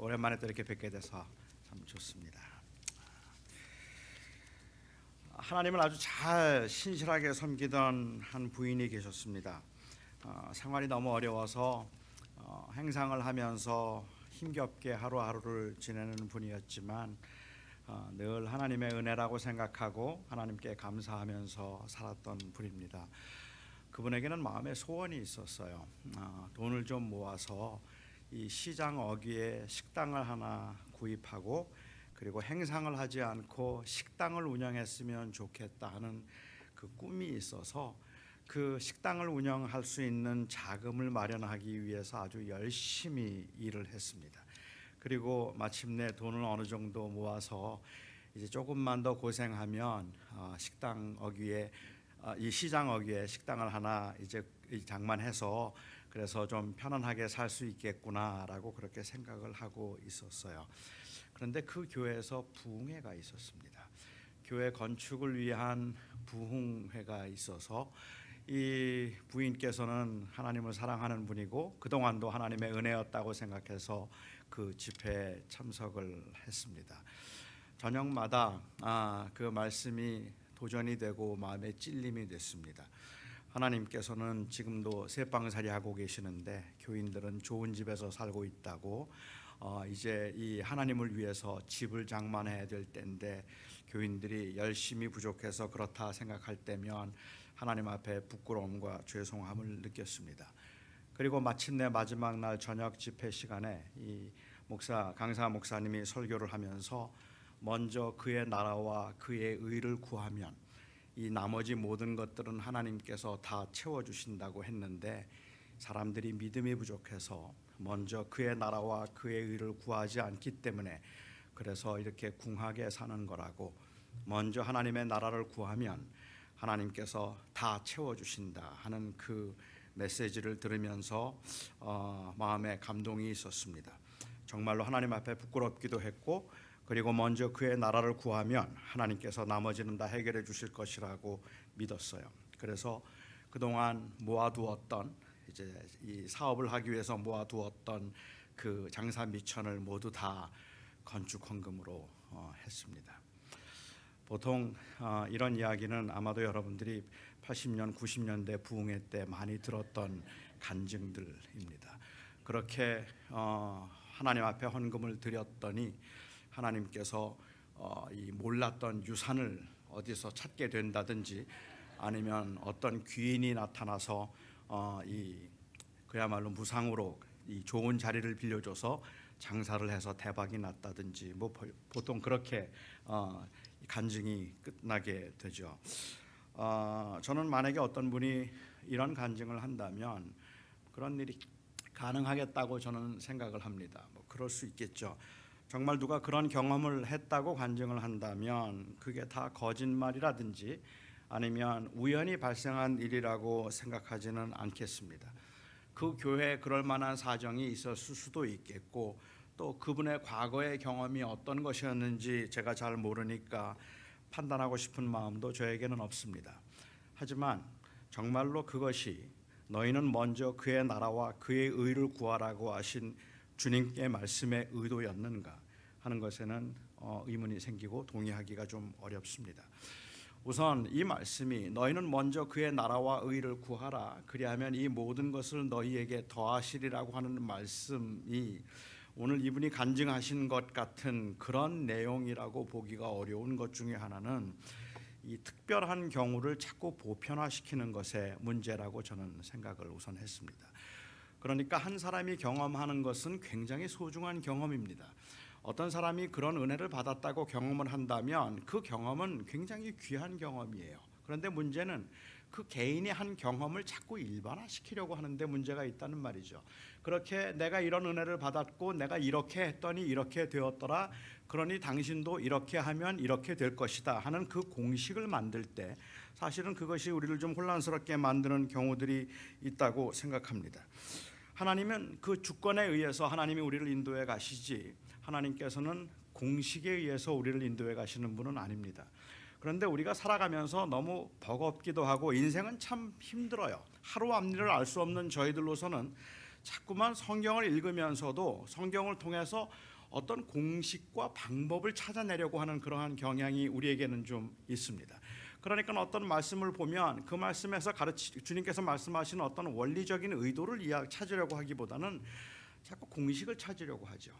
오랜만에 또 이렇게 뵙게 돼서 참 좋습니다. 하나님을 아주 잘 신실하게 섬기던 한 부인이 계셨습니다. 생활이 너무 어려워서 행상을 하면서 힘겹게 하루하루를 지내는 분이었지만 늘 하나님의 은혜라고 생각하고 하나님께 감사하면서 살았던 분입니다. 그분에게는 마음의 소원이 있었어요. 돈을 좀 모아서 이 시장 어귀에 식당을 하나 구입하고 그리고 행상을 하지 않고 식당을 운영했으면 좋겠다 하는 그 꿈이 있어서 그 식당을 운영할 수 있는 자금을 마련하기 위해서 아주 열심히 일을 했습니다. 그리고 마침내 돈을 어느 정도 모아서 이제 조금만 더 고생하면 식당 어귀에 이 시장 어귀에 식당을 하나 이제 장만해서 그래서 좀 편안하게 살 수 있겠구나라고 그렇게 생각을 하고 있었어요. 그런데 그 교회에서 부흥회가 있었습니다. 교회 건축을 위한 부흥회가 있어서 이 부인께서는 하나님을 사랑하는 분이고 그동안도 하나님의 은혜였다고 생각해서 그 집회에 참석을 했습니다. 저녁마다 그 말씀이 도전이 되고 마음에 찔림이 됐습니다. 하나님께서는 지금도 새방살이 하고 계시는데 교인들은 좋은 집에서 살고 있다고 이제 이 하나님을 위해서 집을 장만해야 될 때인데 교인들이 열심히 부족해서 그렇다 생각할 때면 하나님 앞에 부끄러움과 죄송함을 느꼈습니다. 그리고 마침내 마지막 날 저녁 집회 시간에 이 강사 목사님이 설교를 하면서 먼저 그의 나라와 그의 의를 구하면 이 나머지 모든 것들은 하나님께서 다 채워주신다고 했는데 사람들이 믿음이 부족해서 먼저 그의 나라와 그의 의를 구하지 않기 때문에 그래서 이렇게 궁하게 사는 거라고, 먼저 하나님의 나라를 구하면 하나님께서 다 채워주신다 하는 그 메시지를 들으면서 마음에 감동이 있었습니다. 정말로 하나님 앞에 부끄럽기도 했고 그리고 먼저 그의 나라를 구하면 하나님께서 나머지는 다 해결해 주실 것이라고 믿었어요. 그래서 그동안 모아두었던 이제 이 사업을 하기 위해서 모아두었던 그 장사 미천을 모두 다 건축 헌금으로 했습니다. 보통 이런 이야기는 아마도 여러분들이 80년, 90년대 부흥회 때 많이 들었던 간증들입니다. 그렇게 하나님 앞에 헌금을 드렸더니 하나님께서 이 몰랐던 유산을 어디서 찾게 된다든지 아니면 어떤 귀인이 나타나서 그야말로 무상으로 이 좋은 자리를 빌려줘서 장사를 해서 대박이 났다든지 보통 그렇게 간증이 끝나게 되죠. 저는 만약에 어떤 분이 이런 간증을 한다면 그런 일이 가능하겠다고 저는 생각을 합니다. 그럴 수 있겠죠. 정말 누가 그런 경험을 했다고 간증을 한다면 그게 다 거짓말이라든지 아니면 우연히 발생한 일이라고 생각하지는 않겠습니다. 그 교회에 그럴 만한 사정이 있었을 수도 있겠고 또 그분의 과거의 경험이 어떤 것이었는지 제가 잘 모르니까 판단하고 싶은 마음도 저에게는 없습니다. 하지만 정말로 그것이 너희는 먼저 그의 나라와 그의 의를 구하라고 하신 주님의 말씀의 의도였는가 하는 것에는 의문이 생기고 동의하기가 좀 어렵습니다. 우선 이 말씀이 너희는 먼저 그의 나라와 의를 구하라 그리하면 이 모든 것을 너희에게 더하시리라고 하는 말씀이 오늘 이분이 간증하신 것 같은 그런 내용이라고 보기가 어려운 것 중에 하나는 이 특별한 경우를 자꾸 보편화시키는 것의 문제라고 저는 생각을 우선 했습니다. 그러니까 한 사람이 경험하는 것은 굉장히 소중한 경험입니다. 어떤 사람이 그런 은혜를 받았다고 경험을 한다면 그 경험은 굉장히 귀한 경험이에요. 그런데 문제는 그 개인이 한 경험을 자꾸 일반화시키려고 하는데 문제가 있다는 말이죠. 그렇게 내가 이런 은혜를 받았고 내가 이렇게 했더니 이렇게 되었더라, 그러니 당신도 이렇게 하면 이렇게 될 것이다 하는 그 공식을 만들 때 사실은 그것이 우리를 좀 혼란스럽게 만드는 경우들이 있다고 생각합니다. 하나님은 그 주권에 의해서 하나님이 우리를 인도해 가시지 하나님께서는 공식에 의해서 우리를 인도해 가시는 분은 아닙니다. 그런데 우리가 살아가면서 너무 버겁기도 하고 인생은 참 힘들어요. 하루 앞일을 알 수 없는 저희들로서는 자꾸만 성경을 읽으면서도 성경을 통해서 어떤 공식과 방법을 찾아내려고 하는 그러한 경향이 우리에게는 좀 있습니다. 그러니까 어떤 말씀을 보면 그 말씀에서 주님께서 말씀하시는 어떤 원리적인 의도를 찾으려고 하기보다는 자꾸 공식을 찾으려고 하죠.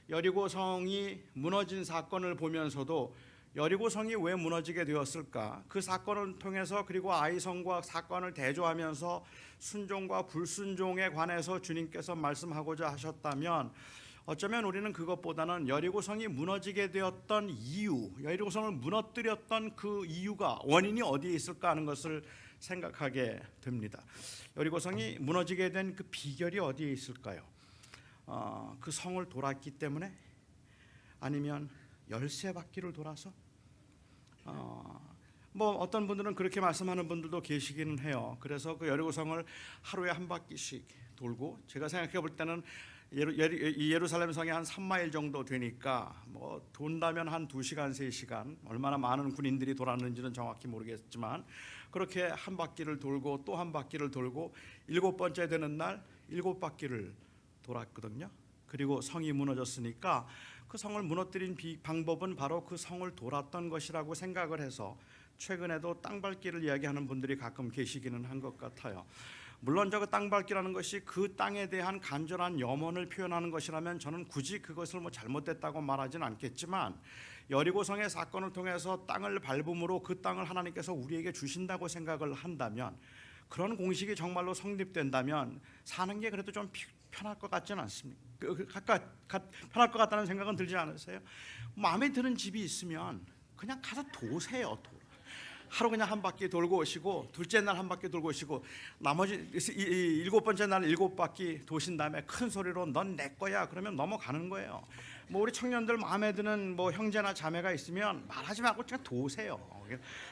여리고성이 무너진 사건을 보면서도 여리고성이 왜 무너지게 되었을까? 그 사건을 통해서 그리고 아이성과 사건을 대조하면서 순종과 불순종에 관해서 주님께서 말씀하고자 하셨다면 어쩌면 우리는 그것보다는 여리고성이 무너지게 되었던 이유, 여리고성을 무너뜨렸던 그 이유가 원인이 어디에 있을까 하는 것을 생각하게 됩니다. 여리고성이 무너지게 된 그 비결이 어디에 있을까요? 그 성을 돌았기 때문에? 아니면 열세 바퀴를 돌아서? 뭐 어떤 분들은 그렇게 말씀하는 분들도 계시기는 해요. 그래서 그 여리고성을 하루에 한 바퀴씩 돌고, 제가 생각해 볼 때는 예루살렘 성이 한 3마일 정도 되니까 뭐 돈다면 한 2시간 3시간, 얼마나 많은 군인들이 돌았는지는 정확히 모르겠지만 그렇게 한 바퀴를 돌고 또 한 바퀴를 돌고 7번째 되는 날 7바퀴를 돌았거든요. 그리고 성이 무너졌으니까 그 성을 무너뜨린 방법은 바로 그 성을 돌았던 것이라고 생각을 해서 최근에도 땅밟기를 이야기하는 분들이 가끔 계시기는 한 것 같아요. 물론 저 땅밟기라는 것이 그 땅에 대한 간절한 염원을 표현하는 것이라면 저는 굳이 그것을 뭐 잘못됐다고 말하지는 않겠지만, 여리고성의 사건을 통해서 땅을 밟음으로 그 땅을 하나님께서 우리에게 주신다고 생각을 한다면, 그런 공식이 정말로 성립된다면 사는 게 그래도 좀 편할 것 같지는 않습니까? 편할 것 같다는 생각은 들지 않으세요? 마음에 드는 집이 있으면 그냥 가서 도세요. 하루 그냥 한 바퀴 돌고 오시고, 둘째 날 한 바퀴 돌고 오시고, 나머지 7번째 날 7바퀴 도신 다음에 큰 소리로 넌 내 거야 그러면 넘어가는 거예요. 뭐 우리 청년들 마음에 드는 뭐 형제나 자매가 있으면 말하지 말고 그냥 도세요.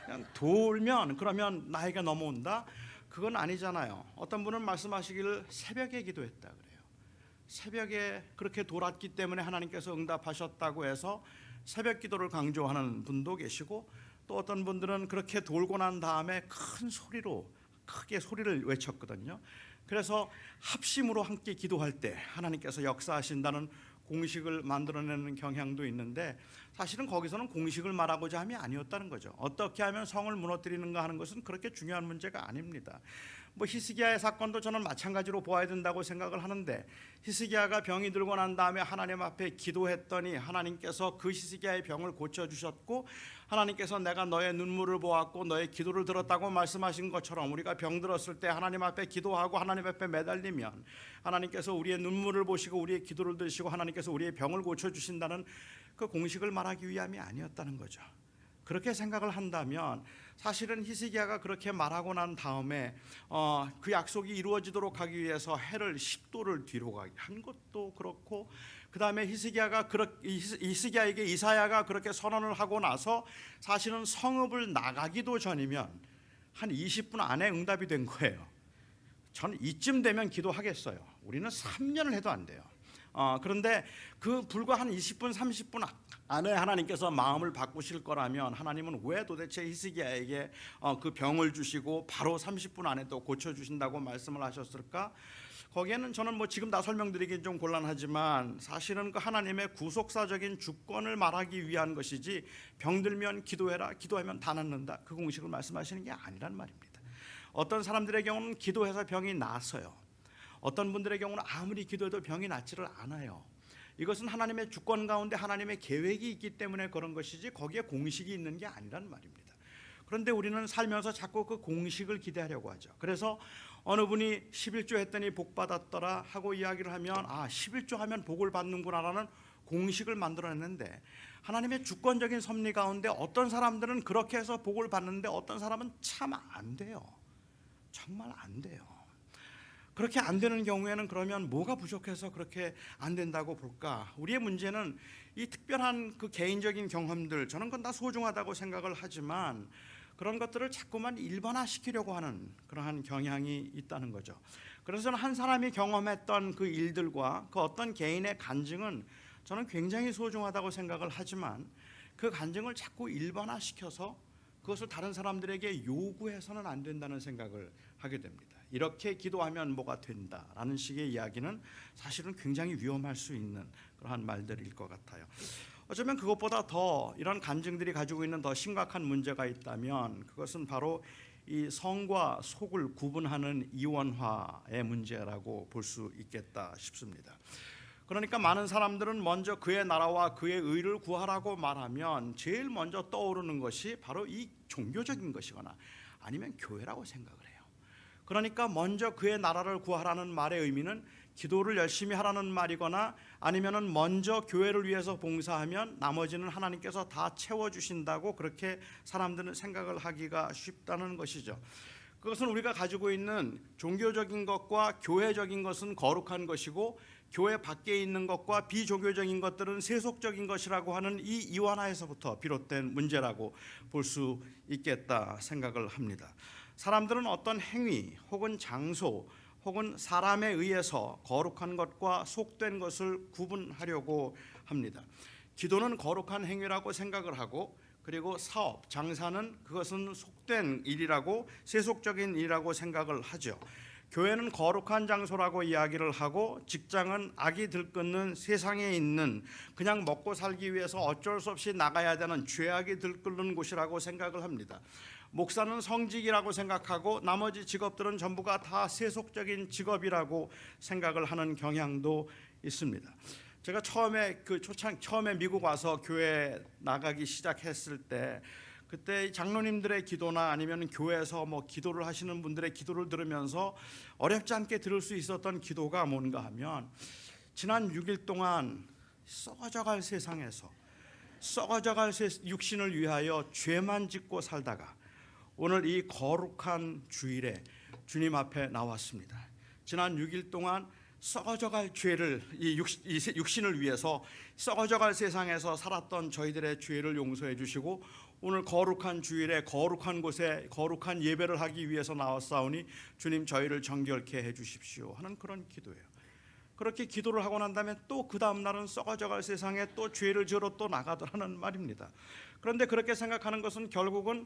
그냥 돌면 그러면 나에게 넘어온다? 그건 아니잖아요. 어떤 분은 말씀하시기를 새벽에 기도했다 그래요. 새벽에 그렇게 돌았기 때문에 하나님께서 응답하셨다고 해서 새벽 기도를 강조하는 분도 계시고, 또 어떤 분들은 그렇게 돌고 난 다음에 큰 소리로 크게 소리를 외쳤거든요. 그래서 합심으로 함께 기도할 때 하나님께서 역사하신다는 공식을 만들어내는 경향도 있는데, 사실은 거기서는 공식을 말하고자 함이 아니었다는 거죠. 어떻게 하면 성을 무너뜨리는가 하는 것은 그렇게 중요한 문제가 아닙니다. 뭐 히스기야의 사건도 저는 마찬가지로 보아야 된다고 생각을 하는데, 히스기야가 병이 들고 난 다음에 하나님 앞에 기도했더니 하나님께서 그 히스기야의 병을 고쳐주셨고, 하나님께서 내가 너의 눈물을 보았고 너의 기도를 들었다고 말씀하신 것처럼 우리가 병 들었을 때 하나님 앞에 기도하고 하나님 앞에 매달리면 하나님께서 우리의 눈물을 보시고 우리의 기도를 들으시고 하나님께서 우리의 병을 고쳐주신다는 그 공식을 말하기 위함이 아니었다는 거죠. 그렇게 생각을 한다면 사실은 히스기야가 그렇게 말하고 난 다음에 그 약속이 이루어지도록 하기 위해서 해를 10도를 뒤로 가게 한 것도 그렇고, 그 다음에 히스기야에게 이사야가 그렇게 선언을 하고 나서 사실은 성읍을 나가기도 전이면 한 20분 안에 응답이 된 거예요. 저는 이쯤 되면 기도하겠어요. 우리는 3년을 해도 안 돼요. 그런데 그 불과 한 20분 30분 안에 하나님께서 마음을 바꾸실 거라면 하나님은 왜 도대체 히스기야에게 그 병을 주시고 바로 30분 안에 또 고쳐주신다고 말씀을 하셨을까? 거기에는 저는 뭐 지금 다 설명드리긴 좀 곤란하지만 사실은 그 하나님의 구속사적인 주권을 말하기 위한 것이지, 병들면 기도해라, 기도하면 다 낫는다, 그 공식을 말씀하시는 게 아니란 말입니다. 어떤 사람들의 경우는 기도해서 병이 나서요. 어떤 분들의 경우는 아무리 기도해도 병이 낫지를 않아요. 이것은 하나님의 주권 가운데 하나님의 계획이 있기 때문에 그런 것이지 거기에 공식이 있는 게 아니란 말입니다. 그런데 우리는 살면서 자꾸 그 공식을 기대하려고 하죠. 그래서 어느 분이 11조 했더니 복 받았더라 하고 이야기를 하면 11조 하면 복을 받는구나라는 공식을 만들어냈는데, 하나님의 주권적인 섭리 가운데 어떤 사람들은 그렇게 해서 복을 받는데 어떤 사람은 참 안 돼요. 정말 안 돼요. 그렇게 안 되는 경우에는 그러면 뭐가 부족해서 그렇게 안 된다고 볼까? 우리의 문제는 이 특별한 그 개인적인 경험들, 저는 그건 다 소중하다고 생각을 하지만 그런 것들을 자꾸만 일반화시키려고 하는 그러한 경향이 있다는 거죠. 그래서 저는 한 사람이 경험했던 그 일들과 그 어떤 개인의 간증은 저는 굉장히 소중하다고 생각을 하지만 그 간증을 자꾸 일반화시켜서 그것을 다른 사람들에게 요구해서는 안 된다는 생각을 하게 됩니다. 이렇게 기도하면 뭐가 된다라는 식의 이야기는 사실은 굉장히 위험할 수 있는 그러한 말들일 것 같아요. 어쩌면 그것보다 더 이런 간증들이 가지고 있는 더 심각한 문제가 있다면 그것은 바로 이 성과 속을 구분하는 이원화의 문제라고 볼 수 있겠다 싶습니다. 그러니까 많은 사람들은 먼저 그의 나라와 그의 의를 구하라고 말하면 제일 먼저 떠오르는 것이 바로 이 종교적인 것이거나 아니면 교회라고 생각을 해요. 그러니까 먼저 그의 나라를 구하라는 말의 의미는 기도를 열심히 하라는 말이거나 아니면은 먼저 교회를 위해서 봉사하면 나머지는 하나님께서 다 채워주신다고 그렇게 사람들은 생각을 하기가 쉽다는 것이죠. 그것은 우리가 가지고 있는 종교적인 것과 교회적인 것은 거룩한 것이고 교회 밖에 있는 것과 비종교적인 것들은 세속적인 것이라고 하는 이 이완화에서부터 비롯된 문제라고 볼 수 있겠다 생각을 합니다. 사람들은 어떤 행위 혹은 장소 혹은 사람에 의해서 거룩한 것과 속된 것을 구분하려고 합니다. 기도는 거룩한 행위라고 생각을 하고 그리고 사업, 장사는 그것은 속된 일이라고 세속적인 일이라고 생각을 하죠. 교회는 거룩한 장소라고 이야기를 하고 직장은 악이 들끓는 세상에 있는 그냥 먹고 살기 위해서 어쩔 수 없이 나가야 되는 죄악이 들끓는 곳이라고 생각을 합니다. 목사는 성직이라고 생각하고 나머지 직업들은 전부가 다 세속적인 직업이라고 생각을 하는 경향도 있습니다. 제가 처음에 미국 와서 교회 나가기 시작했을 때 그때 장로님들의 기도나 아니면 교회에서 기도를 하시는 분들의 기도를 들으면서 어렵지 않게 들을 수 있었던 기도가 뭔가 하면 지난 6일 동안 썩어져갈 세상에서 썩어져갈 육신을 위하여 죄만 짓고 살다가 오늘 이 거룩한 주일에 주님 앞에 나왔습니다. 지난 6일 동안 썩어져갈 죄를 이 육신을 위해서 썩어져갈 세상에서 살았던 저희들의 죄를 용서해 주시고 오늘 거룩한 주일에 거룩한 곳에 거룩한 예배를 하기 위해서 나왔사오니 주님 저희를 정결케 해 주십시오 하는 그런 기도예요. 그렇게 기도를 하고 난 다음에 또 그 다음 날은 썩어져갈 세상에 또 죄를 지으러 또 나가더라는 말입니다. 그런데 그렇게 생각하는 것은 결국은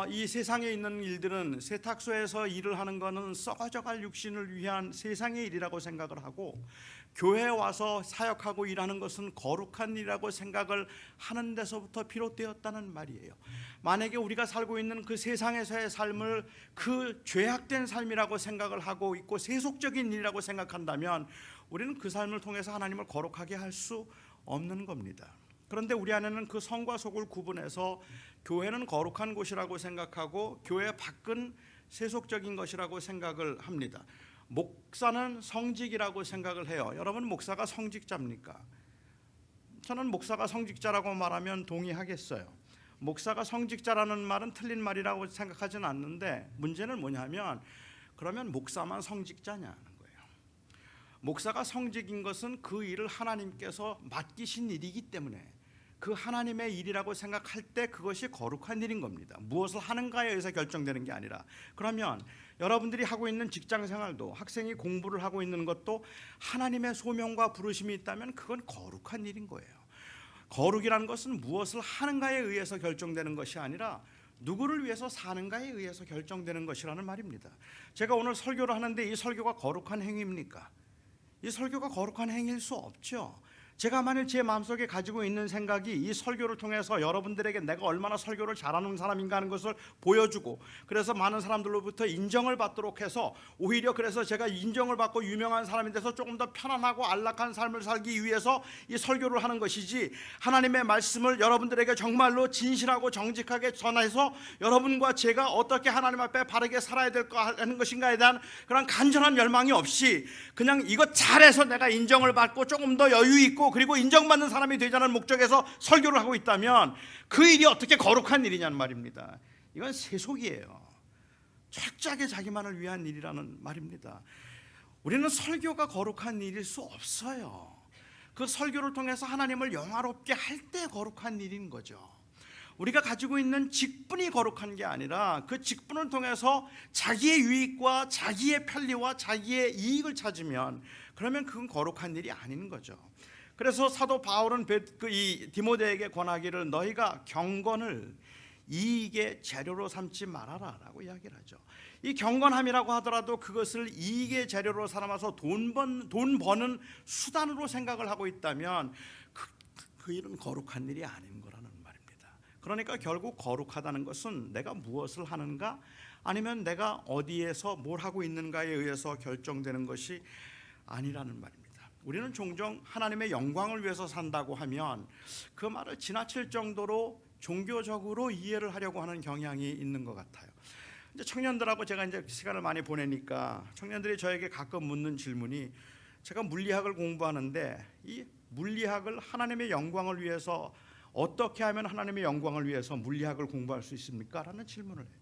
이 세상에 있는 일들은 세탁소에서 일을 하는 것은 썩어져갈 육신을 위한 세상의 일이라고 생각을 하고 교회에 와서 사역하고 일하는 것은 거룩한 일이라고 생각을 하는 데서부터 비롯되었다는 말이에요. 만약에 우리가 살고 있는 그 세상에서의 삶을 그 죄악된 삶이라고 생각을 하고 있고 세속적인 일이라고 생각한다면 우리는 그 삶을 통해서 하나님을 거룩하게 할 수 없는 겁니다. 그런데 우리 안에는 그 성과 속을 구분해서 교회는 거룩한 곳이라고 생각하고 교회 밖은 세속적인 것이라고 생각을 합니다. 목사는 성직이라고 생각을 해요. 여러분 목사가 성직자입니까? 저는 목사가 성직자라고 말하면 동의하겠어요. 목사가 성직자라는 말은 틀린 말이라고 생각하지는 않는데 문제는 뭐냐면 그러면 목사만 성직자냐는 거예요. 목사가 성직인 것은 그 일을 하나님께서 맡기신 일이기 때문에 그 하나님의 일이라고 생각할 때 그것이 거룩한 일인 겁니다. 무엇을 하는가에 의해서 결정되는 게 아니라. 그러면 여러분들이 하고 있는 직장생활도 학생이 공부를 하고 있는 것도 하나님의 소명과 부르심이 있다면 그건 거룩한 일인 거예요. 거룩이라는 것은 무엇을 하는가에 의해서 결정되는 것이 아니라 누구를 위해서 사는가에 의해서 결정되는 것이라는 말입니다. 제가 오늘 설교를 하는데 이 설교가 거룩한 행위입니까? 이 설교가 거룩한 행위일 수 없죠. 제가 만일 제 마음속에 가지고 있는 생각이 이 설교를 통해서 여러분들에게 내가 얼마나 설교를 잘하는 사람인가 하는 것을 보여주고 그래서 많은 사람들로부터 인정을 받도록 해서 오히려 그래서 제가 인정을 받고 유명한 사람이 돼서 조금 더 편안하고 안락한 삶을 살기 위해서 이 설교를 하는 것이지 하나님의 말씀을 여러분들에게 정말로 진실하고 정직하게 전해서 여러분과 제가 어떻게 하나님 앞에 바르게 살아야 될까 하는 것인가에 대한 그런 간절한 열망이 없이 그냥 이것 잘해서 내가 인정을 받고 조금 더 여유 있고 그리고 인정받는 사람이 되자는 목적에서 설교를 하고 있다면 그 일이 어떻게 거룩한 일이냐는 말입니다. 이건 세속이에요. 철저하게 자기만을 위한 일이라는 말입니다. 우리는 설교가 거룩한 일일 수 없어요. 그 설교를 통해서 하나님을 영화롭게 할 때 거룩한 일인 거죠. 우리가 가지고 있는 직분이 거룩한 게 아니라 그 직분을 통해서 자기의 유익과 자기의 편리와 자기의 이익을 찾으면 그러면 그건 거룩한 일이 아닌 거죠. 그래서 사도 바울은 이 디모데에게 권하기를 너희가 경건을 이익의 재료로 삼지 말아라라고 이야기를 하죠. 이 경건함이라고 하더라도 그것을 이익의 재료로 삼아서 돈 버는 수단으로 생각을 하고 있다면 그 일은 거룩한 일이 아닌 거라는 말입니다. 그러니까 결국 거룩하다는 것은 내가 무엇을 하는가 아니면 내가 어디에서 뭘 하고 있는가에 의해서 결정되는 것이 아니라는 말입니다. 우리는 종종 하나님의 영광을 위해서 산다고 하면 그 말을 지나칠 정도로 종교적으로 이해를 하려고 하는 경향이 있는 것 같아요. 이제 청년들하고 제가 이제 시간을 많이 보내니까 청년들이 저에게 가끔 묻는 질문이, 제가 물리학을 공부하는데 이 물리학을 하나님의 영광을 위해서 어떻게 하면 하나님의 영광을 위해서 물리학을 공부할 수 있습니까? 라는 질문을 해요.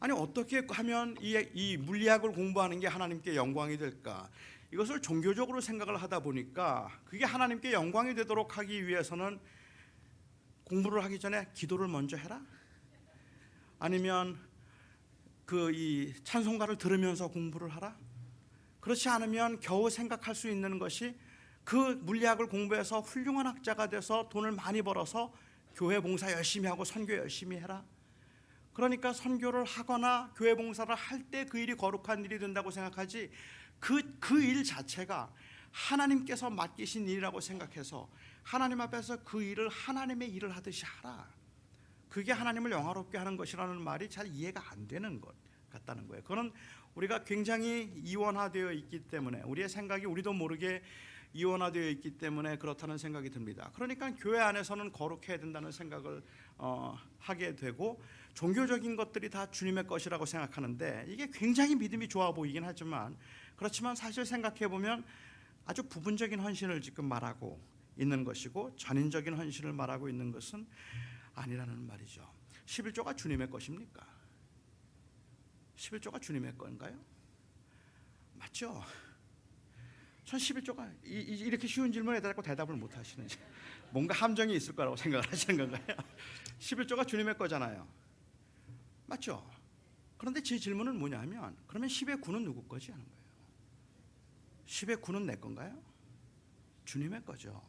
아니 어떻게 하면 이 물리학을 공부하는 게 하나님께 영광이 될까? 이것을 종교적으로 생각을 하다 보니까 그게 하나님께 영광이 되도록 하기 위해서는 공부를 하기 전에 기도를 먼저 해라? 아니면 이 찬송가를 들으면서 공부를 하라? 그렇지 않으면 겨우 생각할 수 있는 것이 그 물리학을 공부해서 훌륭한 학자가 돼서 돈을 많이 벌어서 교회 봉사 열심히 하고 선교 열심히 해라. 그러니까 선교를 하거나 교회 봉사를 할 때 그 일이 거룩한 일이 된다고 생각하지, 그 일 자체가 하나님께서 맡기신 일이라고 생각해서 하나님 앞에서 그 일을 하나님의 일을 하듯이 하라. 그게 하나님을 영화롭게 하는 것이라는 말이 잘 이해가 안 되는 것 같다는 거예요. 그건 우리가 굉장히 이원화되어 있기 때문에, 우리의 생각이 우리도 모르게 이원화되어 있기 때문에 그렇다는 생각이 듭니다. 그러니까 교회 안에서는 거룩해야 된다는 생각을 하게 되고, 종교적인 것들이 다 주님의 것이라고 생각하는데 이게 굉장히 믿음이 좋아 보이긴 하지만, 그렇지만 사실 생각해 보면 아주 부분적인 헌신을 지금 말하고 있는 것이고 전인적인 헌신을 말하고 있는 것은 아니라는 말이죠. 11조가 주님의 것입니까? 11조가 주님의 건가요? 맞죠? 전 11조가 이렇게 쉬운 질문에 자꾸 대답을 못 하시는지 뭔가 함정이 있을 거라고 생각을 하시는 건가요? 11조가 주님의 거잖아요. 맞죠? 그런데 제 질문은 뭐냐면, 그러면 10의 9는 누구 거지 하는 거예요. 10의 9는 내 건가요? 주님의 거죠.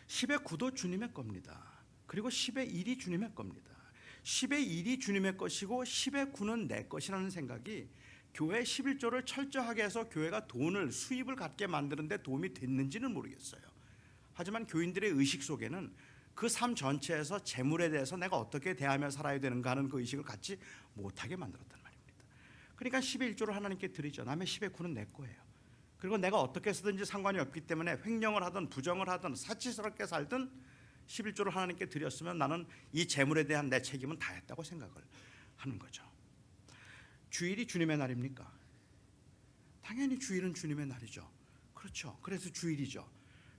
10의 9도 주님의 겁니다. 그리고 10의 1이 주님의 겁니다. 10의 1이 주님의 것이고 10의 9는 내 것이라는 생각이 교회 11조를 철저하게 해서 교회가 수입을 갖게 만드는 데 도움이 됐는지는 모르겠어요. 하지만 교인들의 의식 속에는 그 삶 전체에서 재물에 대해서 내가 어떻게 대하며 살아야 되는가 하는 그 의식을 갖지 못하게 만들었단 말입니다. 그러니까 10의 1조를 하나님께 드리죠. 남의 10의 9는 내 거예요. 그리고 내가 어떻게 쓰든지 상관이 없기 때문에 횡령을 하든 부정을 하든 사치스럽게 살든 11조를 하나님께 드렸으면 나는 이 재물에 대한 내 책임은 다 했다고 생각을 하는 거죠. 주일이 주님의 날입니까? 당연히 주일은 주님의 날이죠. 그렇죠. 그래서 주일이죠.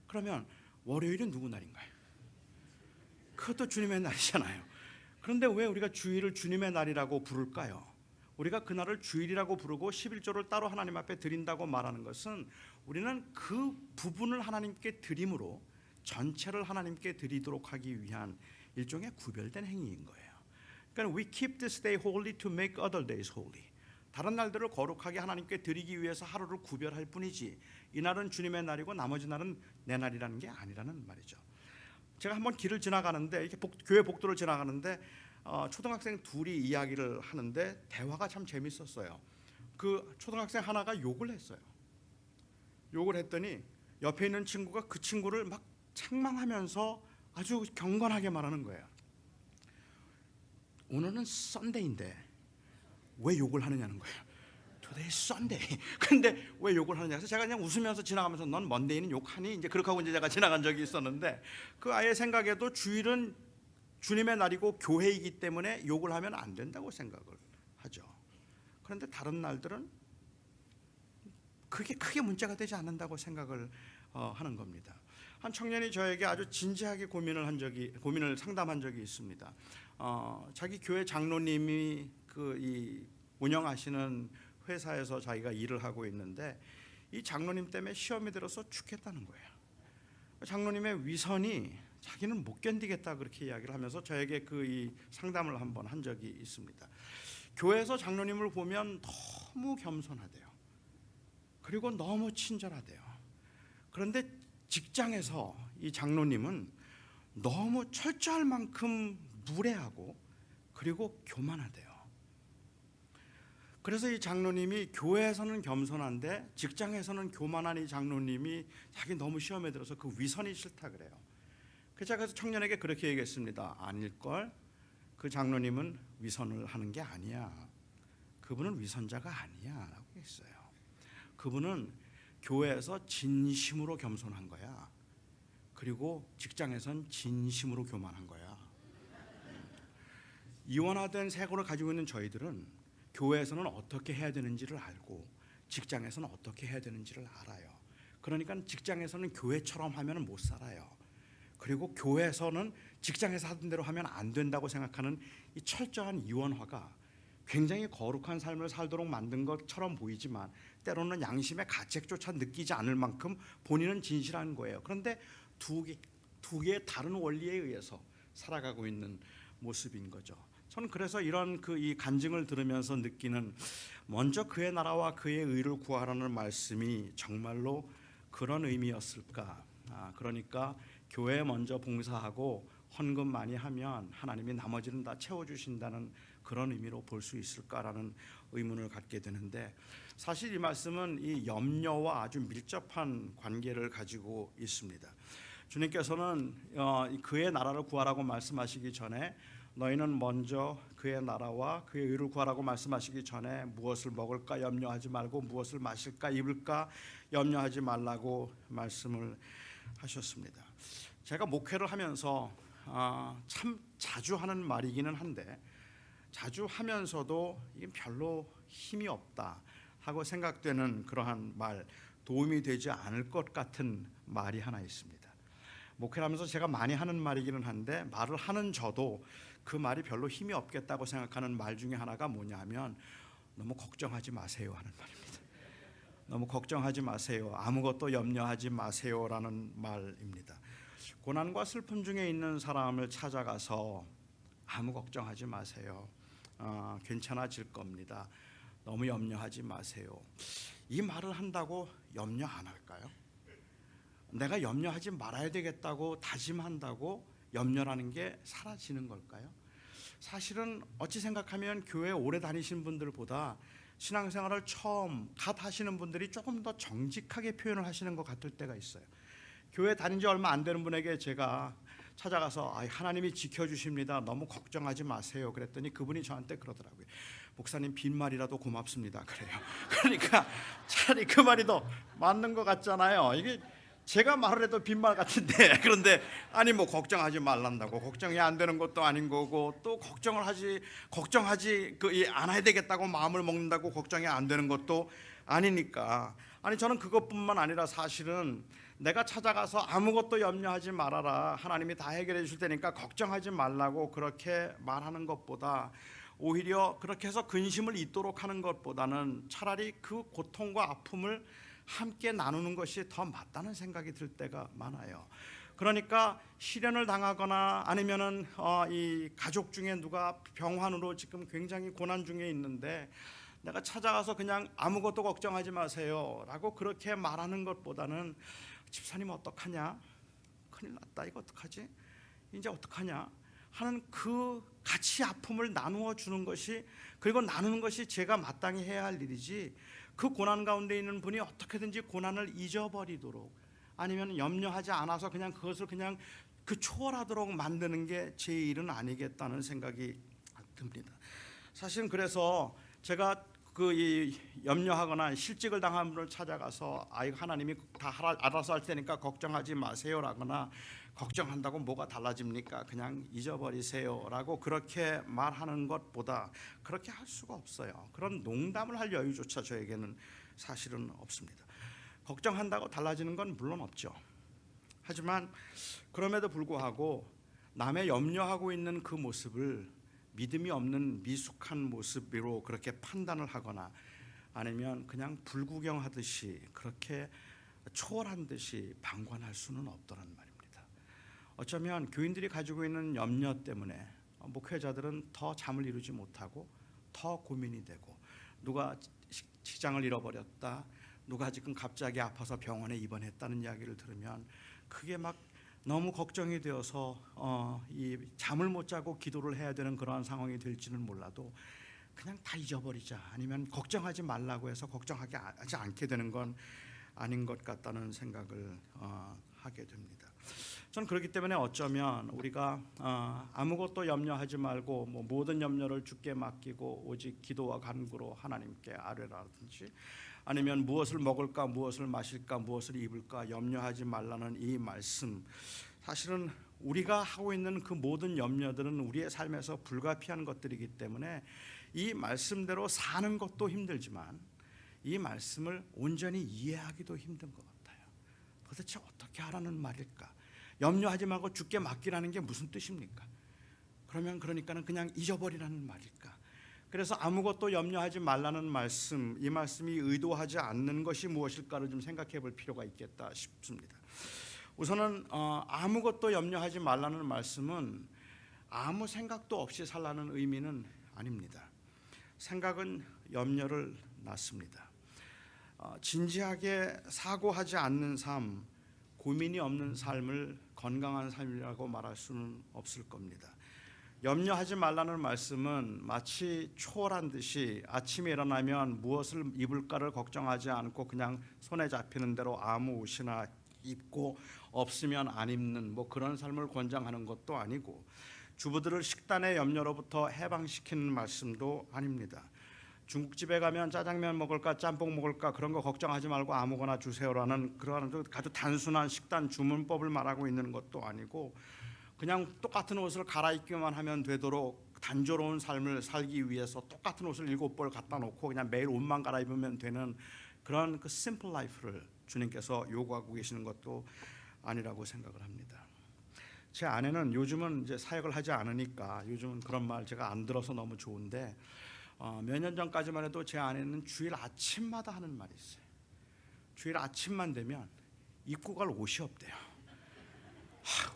그러면 월요일은 누구 날인가요? 그것도 주님의 날이잖아요. 그런데 왜 우리가 주일을 주님의 날이라고 부를까요? 우리가 그날을 주일이라고 부르고 11조를 따로 하나님 앞에 드린다고 말하는 것은 우리는 그 부분을 하나님께 드림으로 전체를 하나님께 드리도록 하기 위한 일종의 구별된 행위인 거예요. 그러니까 we keep this day holy to make other days holy. 다른 날들을 거룩하게 하나님께 드리기 위해서 하루를 구별할 뿐이지, 이날은 주님의 날이고 나머지 날은 내 날이라는 게 아니라는 말이죠. 제가 한번 길을 지나가는데, 이렇게 교회 복도를 지나가는데 초등학생 둘이 이야기를 하는데 대화가 참 재밌었어요. 그 초등학생 하나가 욕을 했어요. 욕을 했더니 옆에 있는 친구가 그 친구를 막 책망하면서 아주 경건하게 말하는 거예요. 오늘은 썬데이인데 왜 욕을 하느냐는 거예요. Today is Sunday. 근데 왜 욕을 하느냐 해서 제가 그냥 웃으면서 지나가면서 넌 먼데이는 욕하니? 이제 그렇게 하고 이제 제가 지나간 적이 있었는데, 그 아이의 생각에도 주일은 주님의 날이고 교회이기 때문에 욕을 하면 안 된다고 생각을 하죠. 그런데 다른 날들은 그게 크게 문제가 되지 않는다고 생각을 하는 겁니다. 한 청년이 저에게 아주 진지하게 고민을 상담한 적이 있습니다. 자기 교회 장로님이 이 운영하시는 회사에서 자기가 일을 하고 있는데 이 장로님 때문에 시험이 들어서 죽겠다는 거예요. 장로님의 위선이 자기는 못 견디겠다 그렇게 이야기를 하면서 저에게 이 상담을 한번 한 적이 있습니다. 교회에서 장로님을 보면 너무 겸손하대요. 그리고 너무 친절하대요. 그런데 직장에서 이 장로님은 너무 철저할 만큼 무례하고 그리고 교만하대요. 그래서 이 장로님이 교회에서는 겸손한데 직장에서는 교만한 이 장로님이 자기 너무 시험에 들어서 그 위선이 싫다 그래요. 그래서 제가 청년에게 그렇게 얘기했습니다. 아닐걸? 그 장로님은 위선을 하는 게 아니야. 그분은 위선자가 아니야 라고 했어요. 그분은 교회에서 진심으로 겸손한 거야. 그리고 직장에선 진심으로 교만한 거야. 이원화된 세고를 가지고 있는 저희들은 교회에서는 어떻게 해야 되는지를 알고 직장에서는 어떻게 해야 되는지를 알아요. 그러니까 직장에서는 교회처럼 하면 못 살아요. 그리고 교회에서는 직장에서 하던 대로 하면 안 된다고 생각하는 이 철저한 이원화가 굉장히 거룩한 삶을 살도록 만든 것처럼 보이지만 때로는 양심의 가책조차 느끼지 않을 만큼 본인은 진실한 거예요. 그런데 두 개의 다른 원리에 의해서 살아가고 있는 모습인 거죠. 저는 그래서 이런 이 간증을 들으면서 느끼는, 먼저 그의 나라와 그의 의를 구하라는 말씀이 정말로 그런 의미였을까? 그러니까 교회에 먼저 봉사하고 헌금 많이 하면 하나님이 나머지는 다 채워주신다는 그런 의미로 볼 수 있을까라는 의문을 갖게 되는데, 사실 이 말씀은 이 염려와 아주 밀접한 관계를 가지고 있습니다. 주님께서는 그의 나라를 구하라고 말씀하시기 전에 너희는 먼저 그의 나라와 그의 의를 구하라고 말씀하시기 전에 무엇을 먹을까 염려하지 말고 무엇을 마실까 입을까 염려하지 말라고 말씀을 하셨습니다. 제가 목회를 하면서 참 자주 하는 말이기는 한데, 자주 하면서도 이게 별로 힘이 없다 하고 생각되는 그러한 말, 도움이 되지 않을 것 같은 말이 하나 있습니다. 목회를 하면서 제가 많이 하는 말이기는 한데, 말을 하는 저도 그 말이 별로 힘이 없겠다고 생각하는 말 중에 하나가 뭐냐면, 너무 걱정하지 마세요 하는 말입니다. 너무 걱정하지 마세요, 아무것도 염려하지 마세요라는 말입니다. 고난과 슬픔 중에 있는 사람을 찾아가서 아무 걱정하지 마세요, 괜찮아질 겁니다, 너무 염려하지 마세요, 이 말을 한다고 염려 안 할까요? 내가 염려하지 말아야 되겠다고 다짐한다고 염려라는 게 사라지는 걸까요? 사실은 어찌 생각하면 교회 오래 다니신 분들보다 신앙생활을 처음 하시는 분들이 조금 더 정직하게 표현을 하시는 것 같을 때가 있어요. 교회 다닌 지 얼마 안 되는 분에게 제가 찾아가서 하나님이 지켜주십니다, 너무 걱정하지 마세요 그랬더니 그분이 저한테 그러더라고요. 목사님 빈말이라도 고맙습니다 그래요. 그러니까 차라리 그 말이 더 맞는 것 같잖아요. 이게 제가 말을 해도 빈말 같은데, 그런데 아니 뭐 걱정하지 말란다고 걱정이 안 되는 것도 아닌 거고, 또 걱정하지 않아야 되겠다고 마음을 먹는다고 걱정이 안 되는 것도 아니니까. 아니 저는 그것뿐만 아니라 사실은 내가 찾아가서 아무것도 염려하지 말아라, 하나님이 다 해결해 줄 테니까 걱정하지 말라고 그렇게 말하는 것보다, 오히려 그렇게 해서 근심을 잊도록 하는 것보다는 차라리 그 고통과 아픔을 함께 나누는 것이 더 맞다는 생각이 들 때가 많아요. 그러니까 실연을 당하거나 아니면은 이 가족 중에 누가 병환으로 지금 굉장히 고난 중에 있는데 내가 찾아가서 그냥 아무것도 걱정하지 마세요 라고 그렇게 말하는 것보다는, 집사님 어떡하냐, 큰일 났다, 이거 어떡하지, 이제 어떡하냐 하는 그 같이 아픔을 나누어 주는 것이, 그리고 나누는 것이 제가 마땅히 해야 할 일이지, 그 고난 가운데 있는 분이 어떻게든지 고난을 잊어버리도록 아니면 염려하지 않아서 그냥 그것을 그냥 초월하도록 만드는 게 제 일은 아니겠다는 생각이 듭니다. 사실은 그래서 제가 이 염려하거나 실직을 당한 분을 찾아가서 하나님이 다 알아서 할 테니까 걱정하지 마세요라거나 걱정한다고 뭐가 달라집니까, 그냥 잊어버리세요라고 그렇게 말하는 것보다 그렇게 할 수가 없어요. 그런 농담을 할 여유조차 저에게는 사실은 없습니다. 걱정한다고 달라지는 건 물론 없죠. 하지만 그럼에도 불구하고 남의 염려하고 있는 그 모습을 믿음이 없는 미숙한 모습으로 그렇게 판단을 하거나 아니면 그냥 불구경하듯이 그렇게 초월한 듯이 방관할 수는 없더란 말입니다. 어쩌면 교인들이 가지고 있는 염려 때문에 목회자들은 더 잠을 이루지 못하고 더 고민이 되고, 누가 직장을 잃어버렸다, 누가 지금 갑자기 아파서 병원에 입원했다는 이야기를 들으면 그게 막 너무 걱정이 되어서 이 잠을 못 자고 기도를 해야 되는 그러한 상황이 될지는 몰라도 그냥 다 잊어버리자, 아니면 걱정하지 말라고 해서 걱정하지 않게 되는 건 아닌 것 같다는 생각을 하게 됩니다. 저는 그렇기 때문에 어쩌면 우리가 아무것도 염려하지 말고 모든 염려를 주께 맡기고 오직 기도와 간구로 하나님께 아뢰라든지, 아니면 무엇을 먹을까, 무엇을 마실까, 무엇을 입을까 염려하지 말라는 이 말씀, 사실은 우리가 하고 있는 그 모든 염려들은 우리의 삶에서 불가피한 것들이기 때문에 이 말씀대로 사는 것도 힘들지만 이 말씀을 온전히 이해하기도 힘든 것 같아요. 도대체 어떻게 하라는 말일까? 염려하지 말고 주께 맡기라는 게 무슨 뜻입니까? 그러니까는 그냥 잊어버리라는 말일까? 그래서 아무것도 염려하지 말라는 말씀, 이 말씀이 의도하지 않는 것이 무엇일까를 좀 생각해 볼 필요가 있겠다 싶습니다. 우선은 아무것도 염려하지 말라는 말씀은 아무 생각도 없이 살라는 의미는 아닙니다. 생각은 염려를 낳습니다. 진지하게 사고하지 않는 삶, 고민이 없는 삶을 건강한 삶이라고 말할 수는 없을 겁니다. 염려하지 말라는 말씀은 마치 초월한 듯이 아침에 일어나면 무엇을 입을까를 걱정하지 않고 그냥 손에 잡히는 대로 아무 옷이나 입고 없으면 안 입는 그런 삶을 권장하는 것도 아니고, 주부들을 식단의 염려로부터 해방시키는 말씀도 아닙니다. 중국집에 가면 짜장면 먹을까 짬뽕 먹을까 그런 거 걱정하지 말고 아무거나 주세요라는 그러한 아주 단순한 식단 주문법을 말하고 있는 것도 아니고, 그냥 똑같은 옷을 갈아입기만 하면 되도록 단조로운 삶을 살기 위해서 똑같은 옷을 7벌 갖다 놓고 그냥 매일 옷만 갈아입으면 되는 그런 그 심플 라이프를 주님께서 요구하고 계시는 것도 아니라고 생각을 합니다. 제 아내는 요즘은 이제 사역을 하지 않으니까 요즘은 그런 말 제가 안 들어서 너무 좋은데, 몇 년 전까지만 해도 제 아내는 주일 아침마다 하는 말이 있어요. 주일 아침만 되면 입고 갈 옷이 없대요.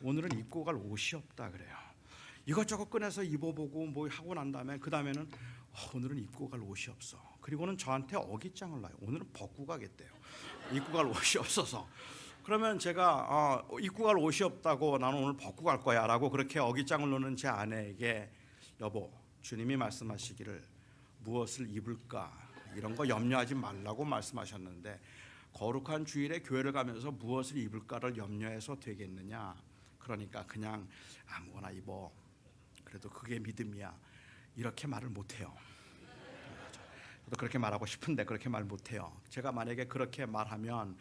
오늘은 입고 갈 옷이 없다 그래요. 이것저것 꺼내서 입어보고 하고 난 다음에 그 다음에는 오늘은 입고 갈 옷이 없어. 그리고는 저한테 어깃장을 놔요. 오늘은 벗고 가겠대요. 입고 갈 옷이 없어서. 그러면 제가 입고 갈 옷이 없다고 나는 오늘 벗고 갈 거야 라고 그렇게 어깃장을 놓는 제 아내에게, 여보, 주님이 말씀하시기를 무엇을 입을까 이런 거 염려하지 말라고 말씀하셨는데 거룩한 주일에 교회를 가면서 무엇을 입을까를 염려해서 되겠느냐? 그러니까 그냥 아무거나 입어. 그래도 그게 믿음이야. 이렇게 말을 못해요. 저도 그렇게 말하고 싶은데 그렇게 말 못해요. 제가 만약에 그렇게 말하면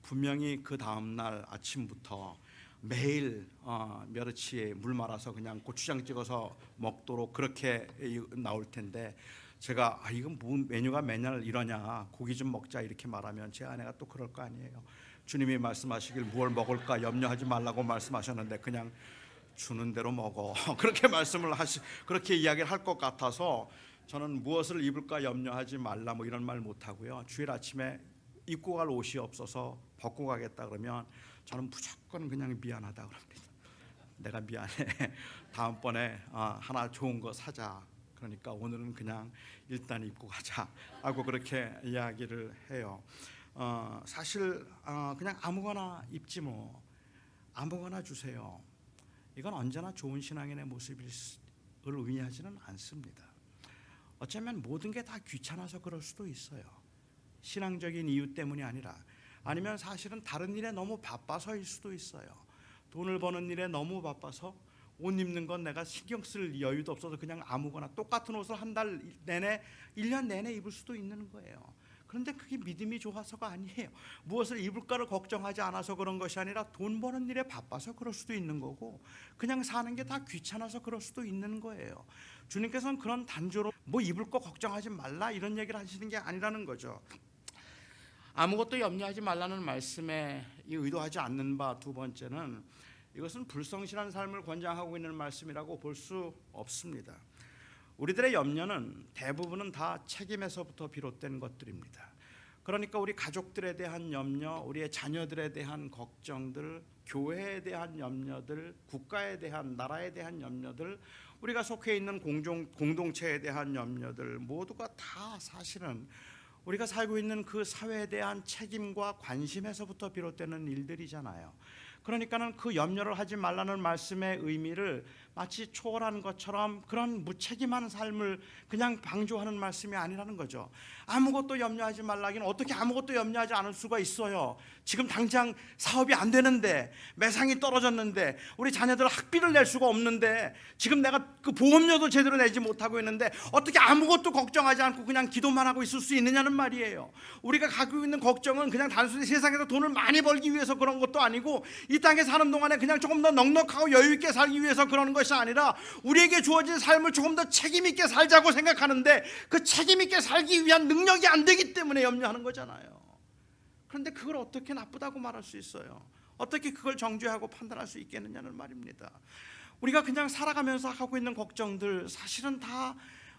분명히 그 다음날 아침부터 매일 멸치에 물 말아서 그냥 고추장 찍어서 먹도록 그렇게 나올 텐데, 제가 이건 뭐 메뉴가 맨날 이러냐, 고기 좀 먹자 이렇게 말하면 제 아내가 또 그럴 거 아니에요. 주님이 말씀하시길 무엇을 먹을까 염려하지 말라고 말씀하셨는데 그냥 주는 대로 먹어 그렇게 그렇게 이야기를 할 것 같아서 저는 무엇을 입을까 염려하지 말라 이런 말 못하고요. 주일 아침에 입고 갈 옷이 없어서 벗고 가겠다 그러면 저는 무조건 그냥 미안하다 그럽니다. 내가 미안해. 다음번에 하나 좋은 거 사자. 그러니까 오늘은 그냥 일단 입고 가자 하고 그렇게 이야기를 해요. 사실 그냥 아무거나 입지 아무거나 주세요. 이건 언제나 좋은 신앙인의 모습을 의미하지는 않습니다. 어쩌면 모든 게 다 귀찮아서 그럴 수도 있어요. 신앙적인 이유 때문이 아니라, 아니면 사실은 다른 일에 너무 바빠서일 수도 있어요. 돈을 버는 일에 너무 바빠서 옷 입는 건 내가 신경 쓸 여유도 없어서 그냥 아무거나 똑같은 옷을 한 달 내내 1년 내내 입을 수도 있는 거예요. 그런데 그게 믿음이 좋아서가 아니에요. 무엇을 입을까를 걱정하지 않아서 그런 것이 아니라 돈 버는 일에 바빠서 그럴 수도 있는 거고, 그냥 사는 게 다 귀찮아서 그럴 수도 있는 거예요. 주님께서는 그런 단조로 입을 거 걱정하지 말라 이런 얘기를 하시는 게 아니라는 거죠. 아무것도 염려하지 말라는 말씀에 의도하지 않는 바 두 번째는, 이것은 불성실한 삶을 권장하고 있는 말씀이라고 볼 수 없습니다. 우리들의 염려는 대부분은 다 책임에서부터 비롯된 것들입니다. 그러니까 우리 가족들에 대한 염려, 우리의 자녀들에 대한 걱정들, 교회에 대한 염려들, 국가에 대한, 나라에 대한 염려들, 우리가 속해 있는 공동체에 대한 염려들 모두가 다 사실은 우리가 살고 있는 그 사회에 대한 책임과 관심에서부터 비롯되는 일들이잖아요. 그러니까는 그 염려를 하지 말라는 말씀의 의미를 마치 초월한 것처럼 그런 무책임한 삶을 그냥 방조하는 말씀이 아니라는 거죠. 아무것도 염려하지 말라기는 어떻게 아무것도 염려하지 않을 수가 있어요. 지금 당장 사업이 안 되는데, 매상이 떨어졌는데, 우리 자녀들 학비를 낼 수가 없는데, 지금 내가 그 보험료도 제대로 내지 못하고 있는데 어떻게 아무것도 걱정하지 않고 그냥 기도만 하고 있을 수 있느냐는 말이에요. 우리가 가지고 있는 걱정은 그냥 단순히 세상에서 돈을 많이 벌기 위해서 그런 것도 아니고, 이 땅에 사는 동안에 그냥 조금 더 넉넉하고 여유 있게 살기 위해서 그러는 것이 아니라 우리에게 주어진 삶을 조금 더 책임 있게 살자고 생각하는데, 그 책임 있게 살기 위한 능력이 안 되기 때문에 염려하는 거잖아요. 그런데 그걸 어떻게 나쁘다고 말할 수 있어요? 어떻게 그걸 정죄하고 판단할 수 있겠느냐는 말입니다. 우리가 그냥 살아가면서 하고 있는 걱정들, 사실은 다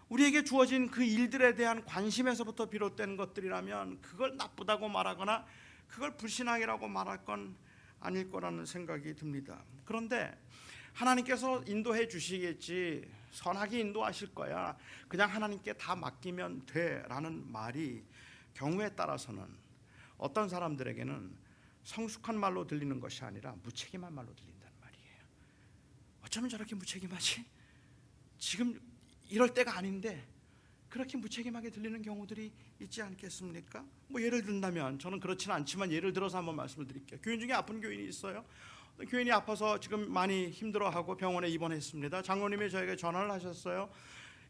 우리에게 주어진 그 일들에 대한 관심에서부터 비롯된 것들이라면 그걸 나쁘다고 말하거나 그걸 불신앙이라고 말할 건 아닐 거라는 생각이 듭니다. 그런데 하나님께서 인도해 주시겠지, 선하게 인도하실 거야, 그냥 하나님께 다 맡기면 돼 라는 말이 경우에 따라서는 어떤 사람들에게는 성숙한 말로 들리는 것이 아니라 무책임한 말로 들린다는 말이에요. 어쩌면 저렇게 무책임하지? 지금 이럴 때가 아닌데 그렇게 무책임하게 들리는 경우들이 있지 않겠습니까? 뭐 예를 든다면, 저는 그렇지는 않지만 예를 들어서 한번 말씀을 드릴게요. 교인 중에 아픈 교인이 있어요. 교인이 아파서 지금 많이 힘들어하고 병원에 입원했습니다. 장로님이 저에게 전화를 하셨어요.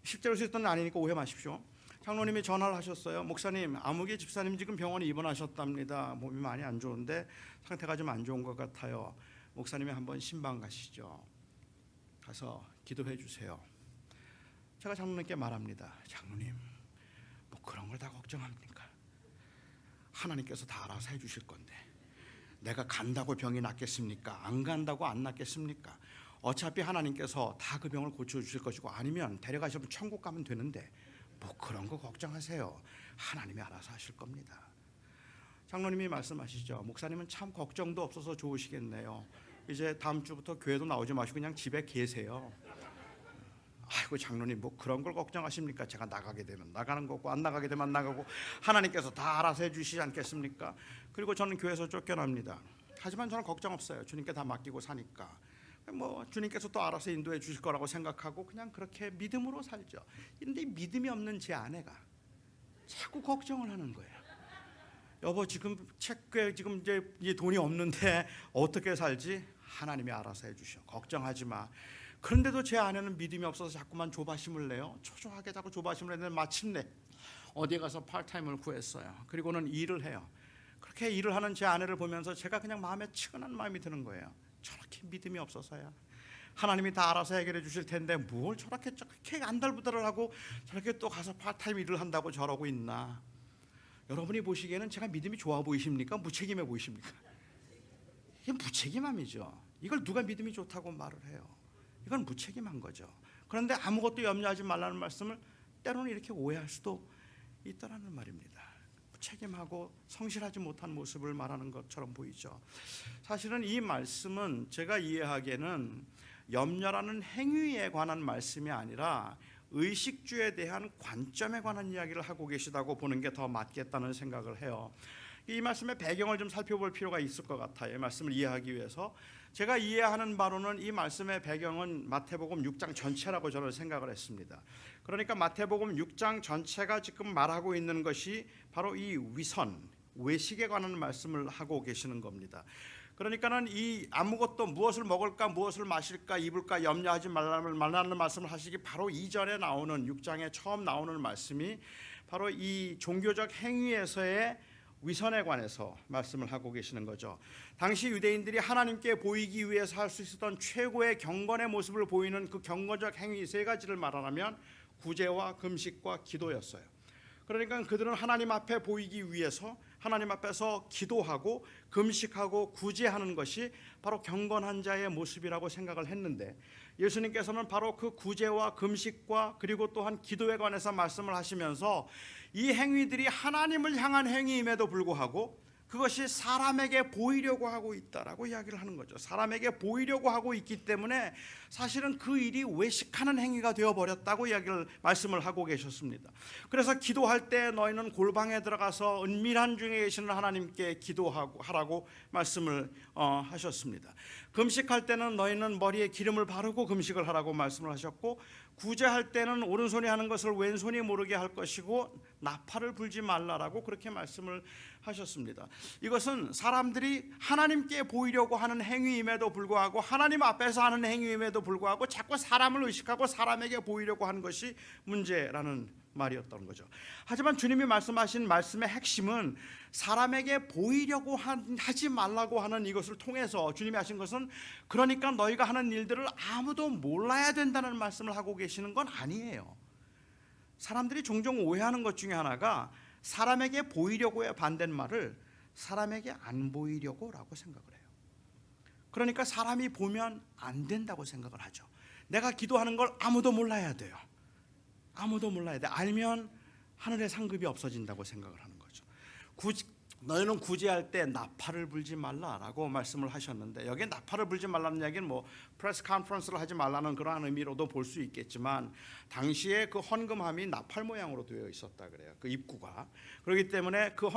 실제로 있었던 건 아니니까 오해 마십시오. 장로님이 전화를 하셨어요. 목사님, 아무개 집사님 지금 병원에 입원하셨답니다. 몸이 많이 안 좋은데 상태가 좀 안 좋은 것 같아요. 목사님이 한번 신방 가시죠. 가서 기도해 주세요. 제가 장로님께 말합니다. 장로님, 뭐 그런 걸 다 걱정합니까? 하나님께서 다 알아서 해 주실 건데 내가 간다고 병이 낫겠습니까? 안 간다고 안 낫겠습니까? 어차피 하나님께서 다 그 병을 고쳐주실 것이고, 아니면 데려가시면 천국 가면 되는데 뭐 그런 거 걱정하세요. 하나님이 알아서 하실 겁니다. 장로님이 말씀하시죠. 목사님은 참 걱정도 없어서 좋으시겠네요. 이제 다음 주부터 교회도 나오지 마시고 그냥 집에 계세요. 아이고 장로님, 뭐 그런 걸 걱정하십니까? 제가 나가게 되면 나가는 거고 안 나가게 되면 안 나가고 하나님께서 다 알아서 해주시지 않겠습니까? 그리고 저는 교회에서 쫓겨납니다. 하지만 저는 걱정 없어요. 주님께 다 맡기고 사니까 뭐 주님께서 또 알아서 인도해 주실 거라고 생각하고 그냥 그렇게 믿음으로 살죠. 그런데 믿음이 없는 제 아내가 자꾸 걱정을 하는 거예요. 여보, 지금 체크에 지금 이제 돈이 없는데 어떻게 살지? 하나님이 알아서 해주셔. 걱정하지 마. 그런데도 제 아내는 믿음이 없어서 자꾸만 조바심을 내요. 초조하게 자꾸 조바심을 내는데 마침내 어디에 가서 파트타임을 구했어요. 그리고는 일을 해요. 그렇게 일을 하는 제 아내를 보면서 제가 그냥 마음에 치근한 마음이 드는 거예요. 저렇게 믿음이 없어서야 하나님이 다 알아서 해결해 주실 텐데 뭘 저렇게 안달부달을 하고 저렇게 또 가서 파트타임 일을 한다고 저러고 있나. 여러분이 보시기에는 제가 믿음이 좋아 보이십니까? 무책임해 보이십니까? 이게 무책임함이죠. 이걸 누가 믿음이 좋다고 말을 해요? 이건 무책임한 거죠. 그런데 아무것도 염려하지 말라는 말씀을 때로는 이렇게 오해할 수도 있다라는 말입니다. 무책임하고 성실하지 못한 모습을 말하는 것처럼 보이죠. 사실은 이 말씀은 제가 이해하기에는 염려라는 행위에 관한 말씀이 아니라 의식주에 대한 관점에 관한 이야기를 하고 계시다고 보는 게 더 맞겠다는 생각을 해요. 이 말씀의 배경을 좀 살펴볼 필요가 있을 것 같아요. 이 말씀을 이해하기 위해서 제가 이해하는 바로는 이 말씀의 배경은 마태복음 6장 전체라고 저는 생각을 했습니다. 그러니까 마태복음 6장 전체가 지금 말하고 있는 것이 바로 이 위선, 외식에 관한 말씀을 하고 계시는 겁니다. 그러니까는 이 아무것도 무엇을 먹을까 무엇을 마실까 입을까 염려하지 말라는 말씀을 하시기 바로 이전에 나오는 6장에 처음 나오는 말씀이 바로 이 종교적 행위에서의 위선에 관해서 말씀을 하고 계시는 거죠. 당시 유대인들이 하나님께 보이기 위해서 할 수 있었던 최고의 경건의 모습을 보이는 그 경건적 행위 세 가지를 말하자면 구제와 금식과 기도였어요. 그러니까 그들은 하나님 앞에 보이기 위해서 하나님 앞에서 기도하고 금식하고 구제하는 것이 바로 경건한 자의 모습이라고 생각을 했는데, 예수님께서는 바로 그 구제와 금식과 그리고 또한 기도에 관해서 말씀을 하시면서 이 행위들이 하나님을 향한 행위임에도 불구하고 그것이 사람에게 보이려고 하고 있다라고 이야기를 하는 거죠. 사람에게 보이려고 하고 있기 때문에 사실은 그 일이 외식하는 행위가 되어버렸다고 말씀을 하고 계셨습니다. 그래서 기도할 때 너희는 골방에 들어가서 은밀한 중에 계시는 하나님께 기도하라고 말씀을 하셨습니다. 금식할 때는 너희는 머리에 기름을 바르고 금식을 하라고 말씀을 하셨고, 구제할 때는 오른손이 하는 것을 왼손이 모르게 할 것이고 나팔을 불지 말라라고 그렇게 말씀을 하셨습니다. 이것은 사람들이 하나님께 보이려고 하는 행위임에도 불구하고, 하나님 앞에서 하는 행위임에도 불구하고 자꾸 사람을 의식하고 사람에게 보이려고 하는 것이 문제라는 말이었던 거죠. 하지만 주님이 말씀하신 말씀의 핵심은 사람에게 보이려고 하지 말라고 하는 이것을 통해서 주님이 하신 것은, 그러니까 너희가 하는 일들을 아무도 몰라야 된다는 말씀을 하고 계시는 건 아니에요. 사람들이 종종 오해하는 것 중에 하나가 사람에게 보이려고의 반대말을 사람에게 안 보이려고라고 생각을 해요. 그러니까 사람이 보면 안 된다고 생각을 하죠. 내가 기도하는 걸 아무도 몰라야 돼요. 아무도 몰라야 돼. 알면 하늘의 상급이 없어진다고 생각을 하는 거죠. 너희는 구제할 때 나팔을 불지 말라라고 말씀을 하셨는데, 여기에 나팔을 불지 말라는 이야기는 프레스 컨퍼런스를 하지 말라는 그러한 의미로도 볼 수 있겠지만, 당시에 그 헌금함이 나팔 모양으로 되어 있었다 그래요. 그 입구가. 그렇기 때문에 그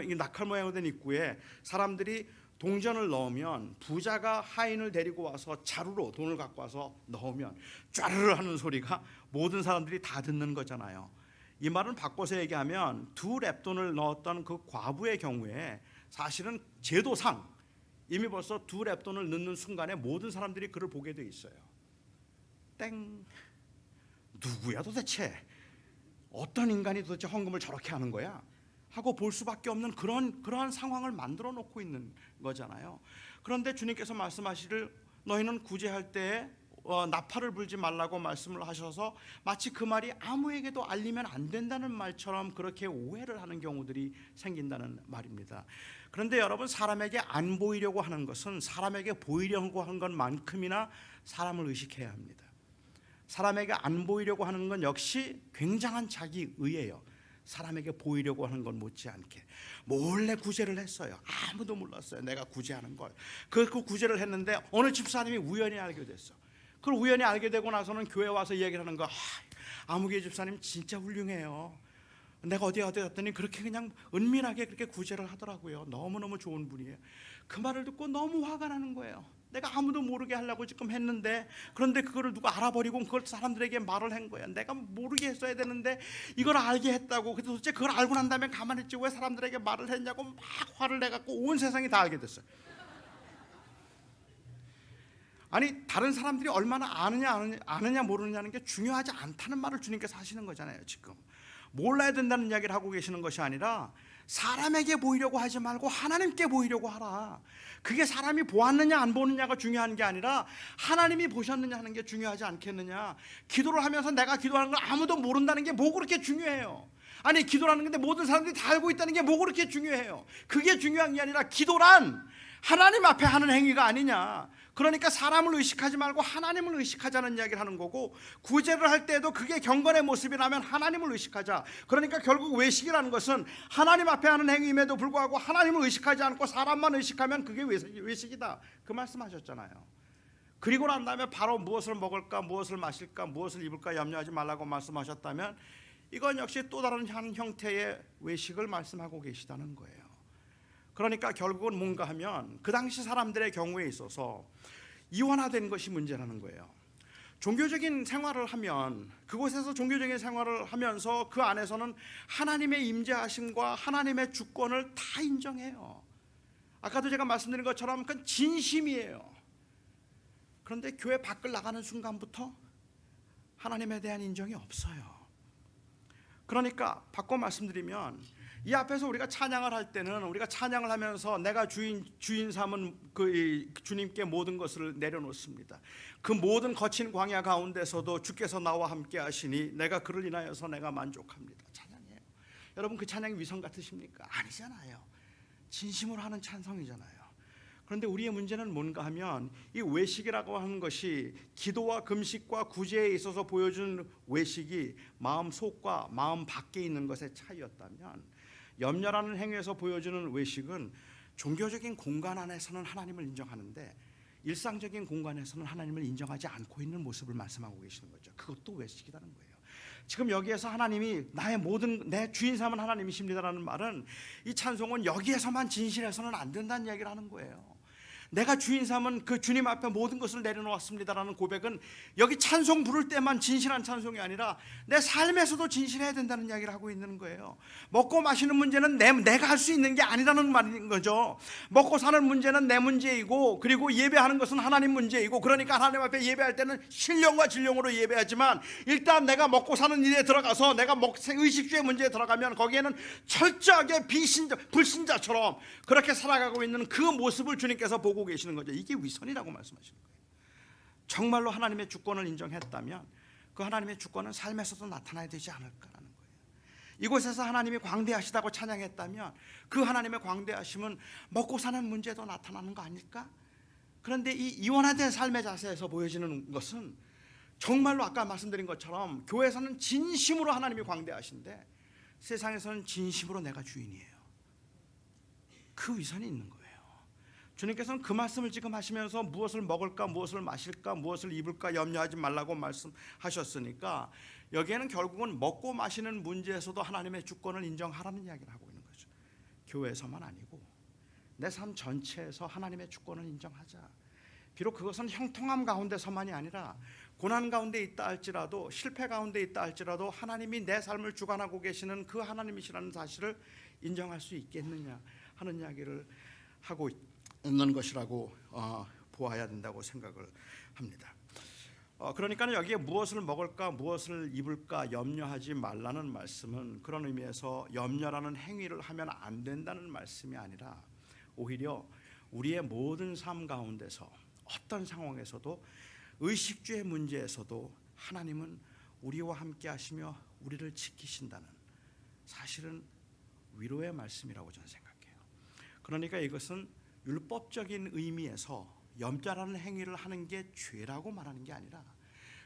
이 나팔 모양으로 된 입구에 사람들이 동전을 넣으면 부자가 하인을 데리고 와서 자루로 돈을 갖고 와서 넣으면 쫘르르 하는 소리가 모든 사람들이 다 듣는 거잖아요. 이 말은 바꿔서 얘기하면 2랩돈을 넣었던 그 과부의 경우에 사실은 제도상 이미 벌써 2랩돈을 넣는 순간에 모든 사람들이 그를 보게 돼 있어요. 땡, 누구야 도대체? 어떤 인간이 도대체 헌금을 저렇게 하는 거야? 하고 볼 수밖에 없는 그러한 상황을 만들어 놓고 있는 거잖아요. 그런데 주님께서 말씀하시길 너희는 구제할 때 나팔을 불지 말라고 말씀을 하셔서 마치 그 말이 아무에게도 알리면 안 된다는 말처럼 그렇게 오해를 하는 경우들이 생긴다는 말입니다. 그런데 여러분, 사람에게 안 보이려고 하는 것은 사람에게 보이려고 하는 것만큼이나 사람을 의식해야 합니다. 사람에게 안 보이려고 하는 건 역시 굉장한 자기의예요. 사람에게 보이려고 하는 건 못지않게 몰래 구제를 했어요. 아무도 몰랐어요. 내가 구제하는 걸. 그 구제를 했는데 어느 집사님이 우연히 알게 됐어. 그걸 우연히 알게 되고 나서는 교회 와서 얘기를 하는 거야. 아무개 집사님 진짜 훌륭해요. 내가 어디 갔더니 그렇게 그냥 은밀하게 그렇게 구제를 하더라고요. 너무너무 좋은 분이에요. 그 말을 듣고 너무 화가 나는 거예요. 내가 아무도 모르게 하려고 지금 했는데, 그런데 그거를 누가 알아버리고 그걸 사람들에게 말을 한 거야. 내가 모르게 했어야 되는데 이걸 알게 했다고. 그래서 도대체 그걸 알고 난 다음에 가만히 있지 왜 사람들에게 말을 했냐고 막 화를 내갖고 온 세상이 다 알게 됐어요. 아니, 다른 사람들이 얼마나 아느냐 모르느냐는 게 중요하지 않다는 말을 주님께서 하시는 거잖아요. 지금 몰라야 된다는 이야기를 하고 계시는 것이 아니라 사람에게 보이려고 하지 말고 하나님께 보이려고 하라. 그게 사람이 보았느냐 안 보느냐가 중요한 게 아니라 하나님이 보셨느냐 하는 게 중요하지 않겠느냐. 기도를 하면서 내가 기도하는 걸 아무도 모른다는 게 뭐 그렇게 중요해요. 아니, 기도라는 건데 모든 사람들이 다 알고 있다는 게 뭐 그렇게 중요해요. 그게 중요한 게 아니라 기도란 하나님 앞에 하는 행위가 아니냐. 그러니까 사람을 의식하지 말고 하나님을 의식하자는 이야기를 하는 거고, 구제를 할 때도 그게 경건의 모습이라면 하나님을 의식하자. 그러니까 결국 외식이라는 것은 하나님 앞에 하는 행위임에도 불구하고 하나님을 의식하지 않고 사람만 의식하면 그게 외식이다. 그 말씀하셨잖아요. 그리고 난 다음에 바로 무엇을 먹을까, 무엇을 마실까, 무엇을 입을까 염려하지 말라고 말씀하셨다면 이건 역시 또 다른 한 형태의 외식을 말씀하고 계시다는 거예요. 그러니까 결국은 뭔가 하면 그 당시 사람들의 경우에 있어서 이원화된 것이 문제라는 거예요. 종교적인 생활을 하면, 그곳에서 종교적인 생활을 하면서 그 안에서는 하나님의 임재하심과 하나님의 주권을 다 인정해요. 아까도 제가 말씀드린 것처럼 그건 진심이에요. 그런데 교회 밖을 나가는 순간부터 하나님에 대한 인정이 없어요. 그러니까 바꿔 말씀드리면, 이 앞에서 우리가 찬양을 할 때는 우리가 찬양을 하면서 내가 주인 삼은 그 주님께 모든 것을 내려놓습니다. 그 모든 거친 광야 가운데서도 주께서 나와 함께 하시니 내가 그를 인하여서 내가 만족합니다. 찬양이에요. 여러분, 그 찬양이 위선 같으십니까? 아니잖아요. 진심으로 하는 찬성이잖아요. 그런데 우리의 문제는 뭔가 하면 이 외식이라고 하는 것이 기도와 금식과 구제에 있어서 보여준 외식이 마음 속과 마음 밖에 있는 것의 차이였다면, 염려라는 행위에서 보여주는 외식은 종교적인 공간 안에서는 하나님을 인정하는데 일상적인 공간에서는 하나님을 인정하지 않고 있는 모습을 말씀하고 계시는 거죠. 그것도 외식이라는 거예요. 지금 여기에서 하나님이 내 주인 삼은 하나님이십니다라는 말은, 이 찬송은 여기에서만 진실해서는 안 된다는 이야기를 하는 거예요. 내가 주인 삼은 그 주님 앞에 모든 것을 내려놓았습니다라는 고백은 여기 찬송 부를 때만 진실한 찬송이 아니라 내 삶에서도 진실해야 된다는 이야기를 하고 있는 거예요. 먹고 마시는 문제는 내가 할 수 있는 게 아니라는 말인 거죠. 먹고 사는 문제는 내 문제이고, 그리고 예배하는 것은 하나님 문제이고, 그러니까 하나님 앞에 예배할 때는 신령과 진령으로 예배하지만, 일단 내가 먹고 사는 일에 들어가서 내가 의식주의 문제에 들어가면 거기에는 철저하게 불신자처럼 그렇게 살아가고 있는 그 모습을 주님께서 보고 계시는 거죠. 이게 위선이라고 말씀하시는 거예요. 정말로 하나님의 주권을 인정했다면 그 하나님의 주권은 삶에서도 나타나야 되지 않을까라는 거예요. 이곳에서 하나님이 광대하시다고 찬양했다면 그 하나님의 광대하심은 먹고 사는 문제도 나타나는 거 아닐까? 그런데 이 이원화된 삶의 자세에서 보여지는 것은 정말로 아까 말씀드린 것처럼 교회에서는 진심으로 하나님이 광대하신데 세상에서는 진심으로 내가 주인이에요. 그 위선이 있는 거예요. 주님께서는 그 말씀을 지금 하시면서 무엇을 먹을까, 무엇을 마실까, 무엇을 입을까 염려하지 말라고 말씀하셨으니까 여기에는 결국은 먹고 마시는 문제에서도 하나님의 주권을 인정하라는 이야기를 하고 있는 거죠. 교회에서만 아니고 내 삶 전체에서 하나님의 주권을 인정하자. 비록 그것은 형통함 가운데서만이 아니라 고난 가운데 있다 할지라도, 실패 가운데 있다 할지라도 하나님이 내 삶을 주관하고 계시는 그 하나님이시라는 사실을 인정할 수 있겠느냐 하는 이야기를 하고 있는 것이라고 보아야 된다고 생각을 합니다. 그러니까 여기에 무엇을 먹을까, 무엇을 입을까 염려하지 말라는 말씀은 그런 의미에서 염려라는 행위를 하면 안 된다는 말씀이 아니라 오히려 우리의 모든 삶 가운데서 어떤 상황에서도 의식주의 문제에서도 하나님은 우리와 함께 하시며 우리를 지키신다는 사실은 위로의 말씀이라고 저는 생각해요. 그러니까 이것은 율법적인 의미에서 염자라는 행위를 하는 게 죄라고 말하는 게 아니라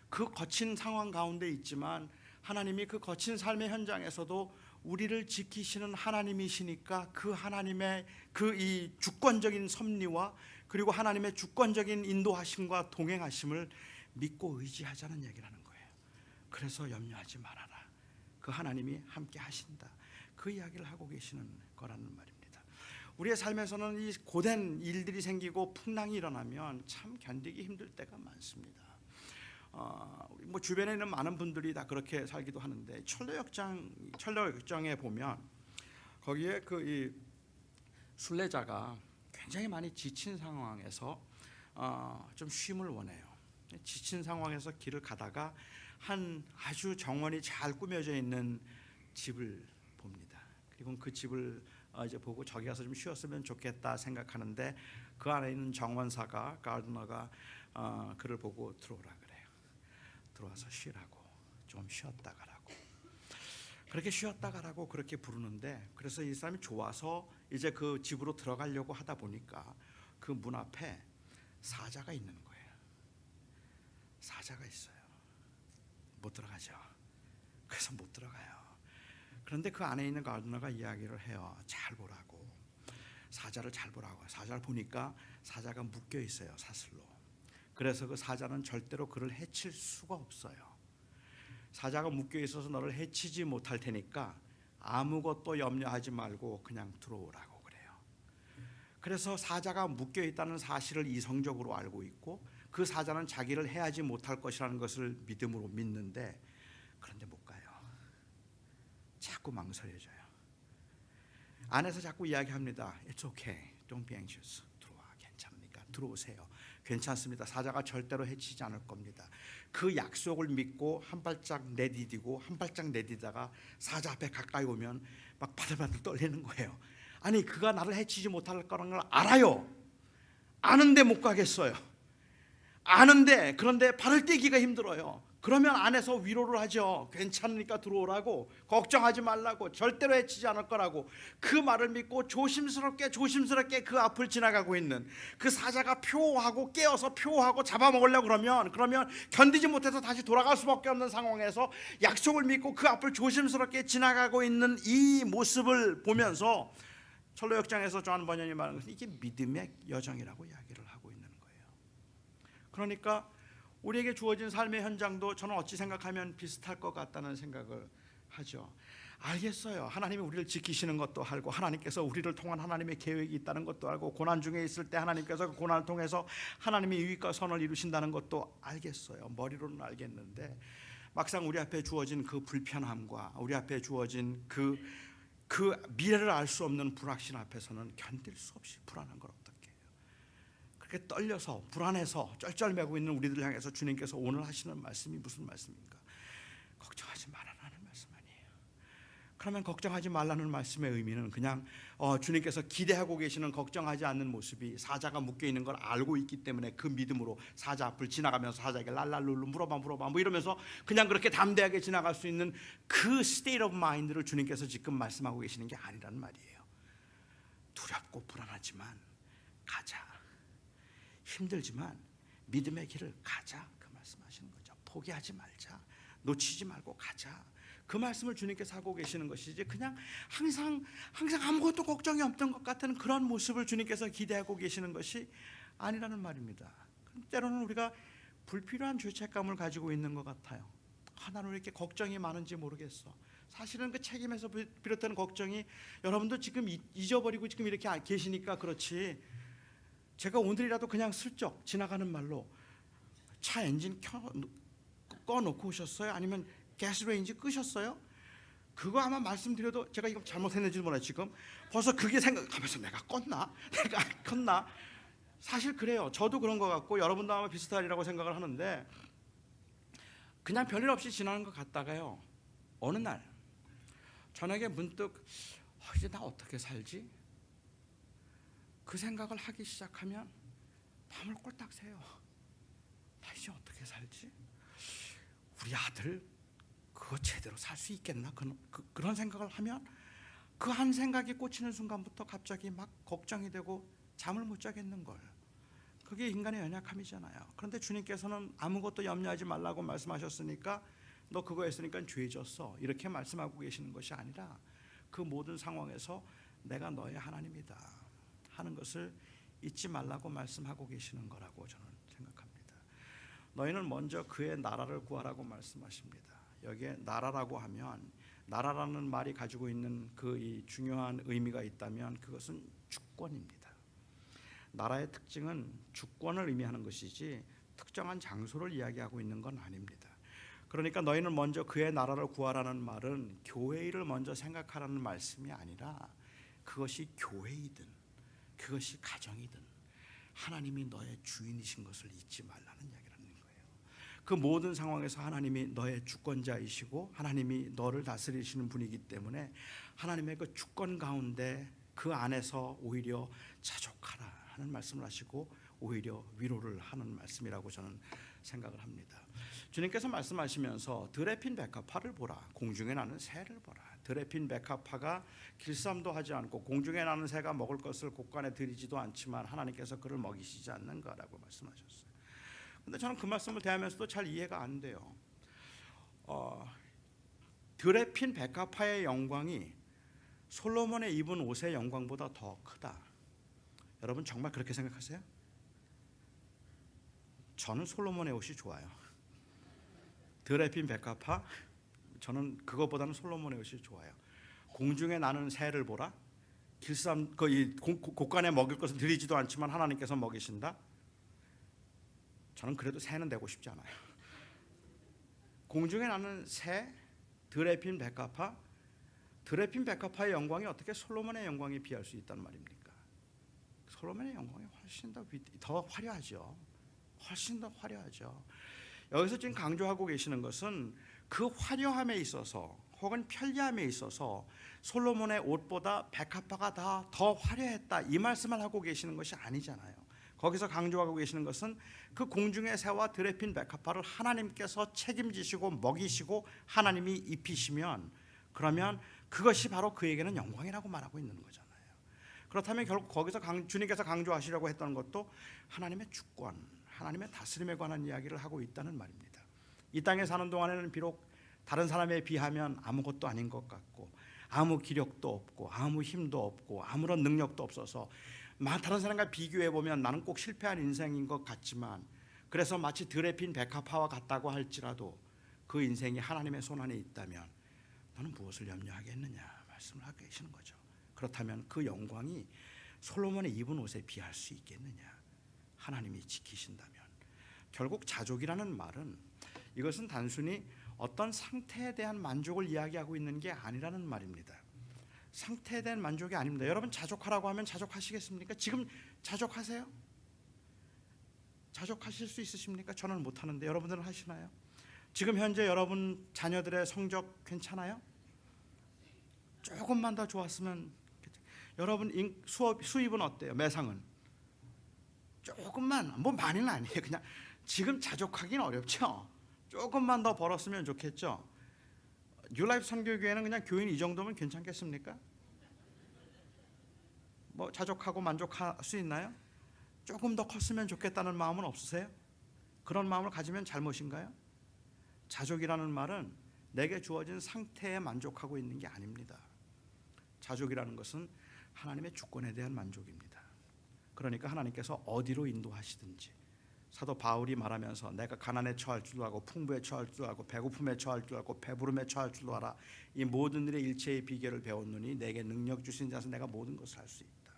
그 거친 상황 가운데 있지만 하나님이 그 거친 삶의 현장에서도 우리를 지키시는 하나님이시니까 그 하나님의 그 이 주권적인 섭리와 그리고 하나님의 주권적인 인도하심과 동행하심을 믿고 의지하자는 얘기를 하는 거예요. 그래서 염려하지 말아라. 그 하나님이 함께 하신다. 그 이야기를 하고 계시는 거라는 말입니다. 우리의 삶에서는 이 고된 일들이 생기고 풍랑이 일어나면 참 견디기 힘들 때가 많습니다. 뭐 주변에 있는 많은 분들이 다 그렇게 살기도 하는데 철로역정에 보면 거기에 그 이 순례자가 굉장히 많이 지친 상황에서 좀 쉼을 원해요. 지친 상황에서 길을 가다가 한 아주 정원이 잘 꾸며져 있는 집을 봅니다. 그리고 그 집을 이제 보고 저기 가서 좀 쉬었으면 좋겠다 생각하는데 그 안에 있는 정원사가 가르드너가 그를 보고 들어오라 그래요. 들어와서 쉬라고, 좀 쉬었다 가라고. 그렇게 쉬었다 가라고 그렇게 부르는데, 그래서 이 사람이 좋아서 이제 그 집으로 들어가려고 하다 보니까 그 문 앞에 사자가 있는 거예요. 사자가 있어요. 못 들어가죠. 그래서 못 들어가요. 그런데 그 안에 있는 가르드너가 이야기를 해요. 잘 보라고. 사자를 잘 보라고. 사자를 보니까 사자가 묶여 있어요, 사슬로. 그래서 그 사자는 절대로 그를 해칠 수가 없어요. 사자가 묶여 있어서 너를 해치지 못할 테니까 아무것도 염려하지 말고 그냥 들어오라고 그래요. 그래서 사자가 묶여 있다는 사실을 이성적으로 알고 있고 그 사자는 자기를 해하지 못할 것이라는 것을 믿음으로 믿는데, 그런데 못 가요. 자꾸 망설여져요. 안에서 자꾸 이야기합니다. It's okay, don't be anxious. 들어와, 괜찮으니까 들어오세요. 괜찮습니다. 사자가 절대로 해치지 않을 겁니다. 그 약속을 믿고 한 발짝 내디디고 한 발짝 내디다가 사자 앞에 가까이 오면 막 바들바들 떨리는 거예요. 아니, 그가 나를 해치지 못할 거라는 걸 알아요. 아는데 못 가겠어요. 아는데, 그런데 발을 떼기가 힘들어요. 그러면 안에서 위로를 하죠. 괜찮으니까 들어오라고, 걱정하지 말라고, 절대로 해치지 않을 거라고. 그 말을 믿고 조심스럽게 그 앞을 지나가고 있는 그 사자가 표하고 깨어서 표하고 잡아먹으려고 그러면 견디지 못해서 다시 돌아갈 수밖에 없는 상황에서 약속을 믿고 그 앞을 조심스럽게 지나가고 있는 이 모습을 보면서 철로역장에서 존 번연이 말하는 것은 이게 믿음의 여정이라고 이야기를 하고 있는 거예요. 그러니까 우리에게 주어진 삶의 현장도 저는 어찌 생각하면 비슷할 것 같다는 생각을 하죠. 알겠어요. 하나님이 우리를 지키시는 것도 알고, 하나님께서 우리를 통한 하나님의 계획이 있다는 것도 알고, 고난 중에 있을 때 하나님께서 그 고난을 통해서 하나님의 유익과 선을 이루신다는 것도 알겠어요. 머리로는 알겠는데 막상 우리 앞에 주어진 그 불편함과 우리 앞에 주어진 그 미래를 알 수 없는 불확신 앞에서는 견딜 수 없이 불안한 걸 어떻게 해요? 그렇게 떨려서 불안해서 쩔쩔매고 있는 우리들을 향해서 주님께서 오늘 하시는 말씀이 무슨 말씀입니까? 걱정하지 말아라는 말씀 아니에요. 그러면 걱정하지 말라는 말씀의 의미는 그냥 주님께서 기대하고 계시는 걱정하지 않는 모습이 사자가 묶여있는 걸 알고 있기 때문에 그 믿음으로 사자 앞을 지나가면서 사자에게 랄랄룰루 물어봐 뭐 이러면서 그냥 그렇게 담대하게 지나갈 수 있는 그 state of mind를 주님께서 지금 말씀하고 계시는 게 아니라는 말이에요. 두렵고 불안하지만 가자, 힘들지만 믿음의 길을 가자, 그 말씀하시는 거죠. 포기하지 말자, 놓치지 말고 가자, 그 말씀을 주님께서 하고 계시는 것이지 그냥 항상 아무것도 걱정이 없던 것 같은 그런 모습을 주님께서 기대하고 계시는 것이 아니라는 말입니다. 때로는 우리가 불필요한 죄책감을 가지고 있는 것 같아요. 나는 왜 이렇게 걱정이 많은지 모르겠어. 사실은 그 책임에서 비롯되는 걱정이 여러분도 지금 잊어버리고 지금 이렇게 계시니까 그렇지, 제가 오늘이라도 그냥 슬쩍 지나가는 말로 차 엔진 꺼놓고 오셨어요? 아니면 가스레인지 끄셨어요? 그거 아마 말씀드려도 제가 이거 잘못했는지도 몰라요. 지금 벌써 그게 생각하면서 내가 껐나? 사실 그래요. 저도 그런 것 같고 여러분도 아마 비슷하리라고 생각을 하는데 그냥 별일 없이 지나는 것 같다가요, 어느 날 저녁에 문득 이제 나 어떻게 살지? 그 생각을 하기 시작하면 밤을 꼴딱 새요. 나 이제 어떻게 살지? 우리 아들 그거 제대로 살 수 있겠나? 그런 생각을 하면 그 한 생각이 꽂히는 순간부터 갑자기 막 걱정이 되고 잠을 못 자겠는 걸. 그게 인간의 연약함이잖아요. 그런데 주님께서는 아무것도 염려하지 말라고 말씀하셨으니까 너 그거 했으니까 죄졌어, 이렇게 말씀하고 계시는 것이 아니라 그 모든 상황에서 내가 너의 하나님이다 하는 것을 잊지 말라고 말씀하고 계시는 거라고 저는 생각합니다. 너희는 먼저 그의 나라를 구하라고 말씀하십니다. 여기에 나라라고 하면, 나라라는 말이 가지고 있는 그 이 중요한 의미가 있다면 그것은 주권입니다. 나라의 특징은 주권을 의미하는 것이지 특정한 장소를 이야기하고 있는 건 아닙니다. 그러니까 너희는 먼저 그의 나라를 구하라는 말은 교회 일을 먼저 생각하라는 말씀이 아니라 그것이 교회이든 그것이 가정이든 하나님이 너의 주인이신 것을 잊지 말라는 이야기라는 거예요. 그 모든 상황에서 하나님이 너의 주권자이시고 하나님이 너를 다스리시는 분이기 때문에 하나님의 그 주권 가운데 그 안에서 오히려 자족하라 하는 말씀을 하시고 오히려 위로를 하는 말씀이라고 저는 생각을 합니다. 주님께서 말씀하시면서 들에 핀 백합화를 보라, 공중에 나는 새를 보라. 들에 핀 백합화가 길쌈도 하지 않고 공중에 나는 새가 먹을 것을 곳간에 들이지도 않지만 하나님께서 그를 먹이시지 않는가라고 말씀하셨어요. 근데 저는 그 말씀을 대하면서도 잘 이해가 안 돼요. 들에 핀 백합화의 영광이 솔로몬의 입은 옷의 영광보다 더 크다. 여러분 정말 그렇게 생각하세요? 저는 솔로몬의 옷이 좋아요. 들에 핀 백합화, 저는 그것보다는 솔로몬의 옷이 좋아요. 공중에 나는 새를 보라. 길쌈 곳간에 먹일 것을 들이지도 않지만 하나님께서 먹이신다. 저는 그래도 새는 되고 싶지 않아요. 공중에 나는 새, 들에 핀 백합화, 들에 핀 백합화의 영광이 어떻게 솔로몬의 영광에 비할 수 있단 말입니까? 솔로몬의 영광이 훨씬 더 화려하죠. 훨씬 더 화려하죠. 여기서 지금 강조하고 계시는 것은 그 화려함에 있어서 혹은 편리함에 있어서 솔로몬의 옷보다 백합화가 더 화려했다, 이 말씀을 하고 계시는 것이 아니잖아요. 거기서 강조하고 계시는 것은 그 공중의 새와 들에 핀 백합화를 하나님께서 책임지시고 먹이시고 하나님이 입히시면, 그러면 그것이 바로 그에게는 영광이라고 말하고 있는 거잖아요. 그렇다면 결국 거기서 주님께서 강조하시려고 했던 것도 하나님의 주권, 하나님의 다스림에 관한 이야기를 하고 있다는 말입니다. 이 땅에 사는 동안에는 비록 다른 사람에 비하면 아무것도 아닌 것 같고, 아무 기력도 없고, 아무 힘도 없고, 아무런 능력도 없어서 다른 사람과 비교해 보면 나는 꼭 실패한 인생인 것 같지만, 그래서 마치 들에 핀 백합화와 같다고 할지라도 그 인생이 하나님의 손안에 있다면 너는 무엇을 염려하겠느냐 말씀을 하고 계시는 거죠. 그렇다면 그 영광이 솔로몬의 입은 옷에 비할 수 있겠느냐? 하나님이 지키신다면. 결국 자족이라는 말은, 이것은 단순히 어떤 상태에 대한 만족을 이야기하고 있는 게 아니라는 말입니다. 상태에 대한 만족이 아닙니다. 여러분 자족하라고 하면 자족하시겠습니까? 지금 자족하세요? 자족하실 수 있으십니까? 저는 못하는데 여러분들은 하시나요? 지금 현재 여러분 자녀들의 성적 괜찮아요? 조금만 더 좋았으면. 여러분 수입은 어때요? 매상은? 조금만, 뭐 많이는 아니에요. 그냥 지금 자족하기는 어렵죠. 조금만 더 벌었으면 좋겠죠. 뉴라이프 선교교회는 그냥 교인 이 정도면 괜찮겠습니까? 뭐 자족하고 만족할 수 있나요? 조금 더 컸으면 좋겠다는 마음은 없으세요? 그런 마음을 가지면 잘못인가요? 자족이라는 말은 내게 주어진 상태에 만족하고 있는 게 아닙니다. 자족이라는 것은 하나님의 주권에 대한 만족입니다. 그러니까 하나님께서 어디로 인도하시든지, 사도 바울이 말하면서 내가 가난에 처할 줄도 알고 풍부에 처할 줄도 알고 배고픔에 처할 줄도 알고 배부름에 처할 줄도 알아. 이 모든 일의 일체의 비결을 배웠노니 내게 능력 주신 자서 내가 모든 것을 할 수 있다.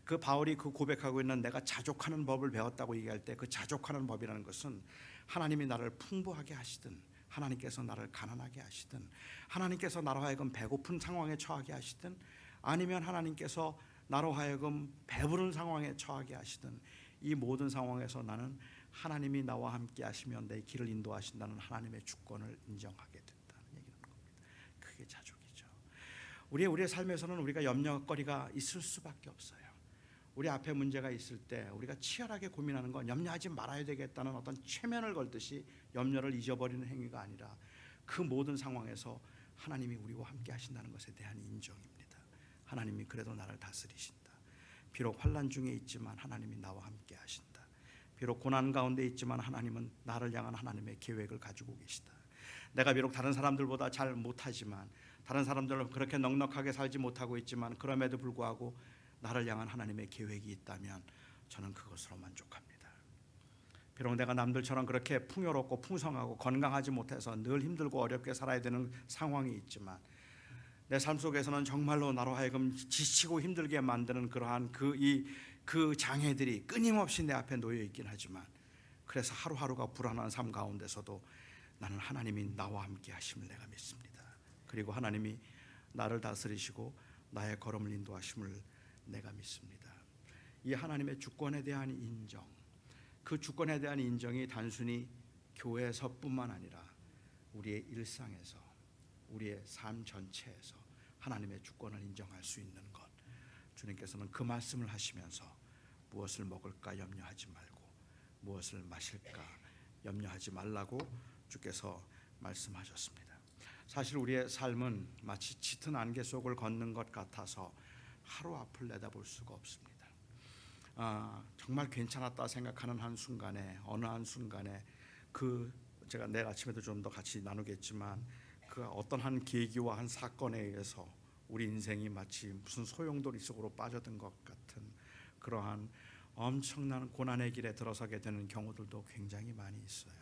그 바울이 그 고백하고 있는 내가 자족하는 법을 배웠다고 얘기할 때, 그 자족하는 법이라는 것은 하나님이 나를 풍부하게 하시든, 하나님께서 나를 가난하게 하시든, 하나님께서 나로 하여금 배고픈 상황에 처하게 하시든, 아니면 하나님께서 나로 하여금 배부른 상황에 처하게 하시든, 이 모든 상황에서 나는 하나님이 나와 함께 하시면 내 길을 인도하신다는 하나님의 주권을 인정하게 된다는 얘기는 겁니다. 그게 자족이죠. 우리의 삶에서는 우리가 염려거리가 있을 수밖에 없어요. 우리 앞에 문제가 있을 때 우리가 치열하게 고민하는 건 염려하지 말아야 되겠다는 어떤 최면을 걸듯이 염려를 잊어버리는 행위가 아니라, 그 모든 상황에서 하나님이 우리와 함께 하신다는 것에 대한 인정입니다. 하나님이 그래도 나를 다스리신다. 비록 환난 중에 있지만 하나님이 나와 함께 하신다. 비록 고난 가운데 있지만 하나님은 나를 향한 하나님의 계획을 가지고 계시다. 내가 비록 다른 사람들보다 잘 못하지만, 다른 사람들은 그렇게 넉넉하게 살지 못하고 있지만, 그럼에도 불구하고 나를 향한 하나님의 계획이 있다면 저는 그것으로 만족합니다. 비록 내가 남들처럼 그렇게 풍요롭고 풍성하고 건강하지 못해서 늘 힘들고 어렵게 살아야 되는 상황이 있지만, 내 삶 속에서는 정말로 나로 하여금 지치고 힘들게 만드는 그러한 그 장애들이 끊임없이 내 앞에 놓여 있긴 하지만, 그래서 하루하루가 불안한 삶 가운데서도 나는 하나님이 나와 함께 하심을 내가 믿습니다. 그리고 하나님이 나를 다스리시고 나의 걸음을 인도하심을 내가 믿습니다. 이 하나님의 주권에 대한 인정, 그 주권에 대한 인정이 단순히 교회에서뿐만 아니라 우리의 일상에서, 우리의 삶 전체에서 하나님의 주권을 인정할 수 있는 것, 주님께서는 그 말씀을 하시면서 무엇을 먹을까 염려하지 말고 무엇을 마실까 염려하지 말라고 주께서 말씀하셨습니다. 사실 우리의 삶은 마치 짙은 안개 속을 걷는 것 같아서 하루 앞을 내다볼 수가 없습니다. 정말 괜찮았다 생각하는 한순간에, 어느 한순간에 제가 내일 아침에도 좀 더 같이 나누겠지만, 그 어떤 한 계기와 한 사건에 의해서 우리 인생이 마치 무슨 소용돌이 속으로 빠져든 것 같은 그러한 엄청난 고난의 길에 들어서게 되는 경우들도 굉장히 많이 있어요.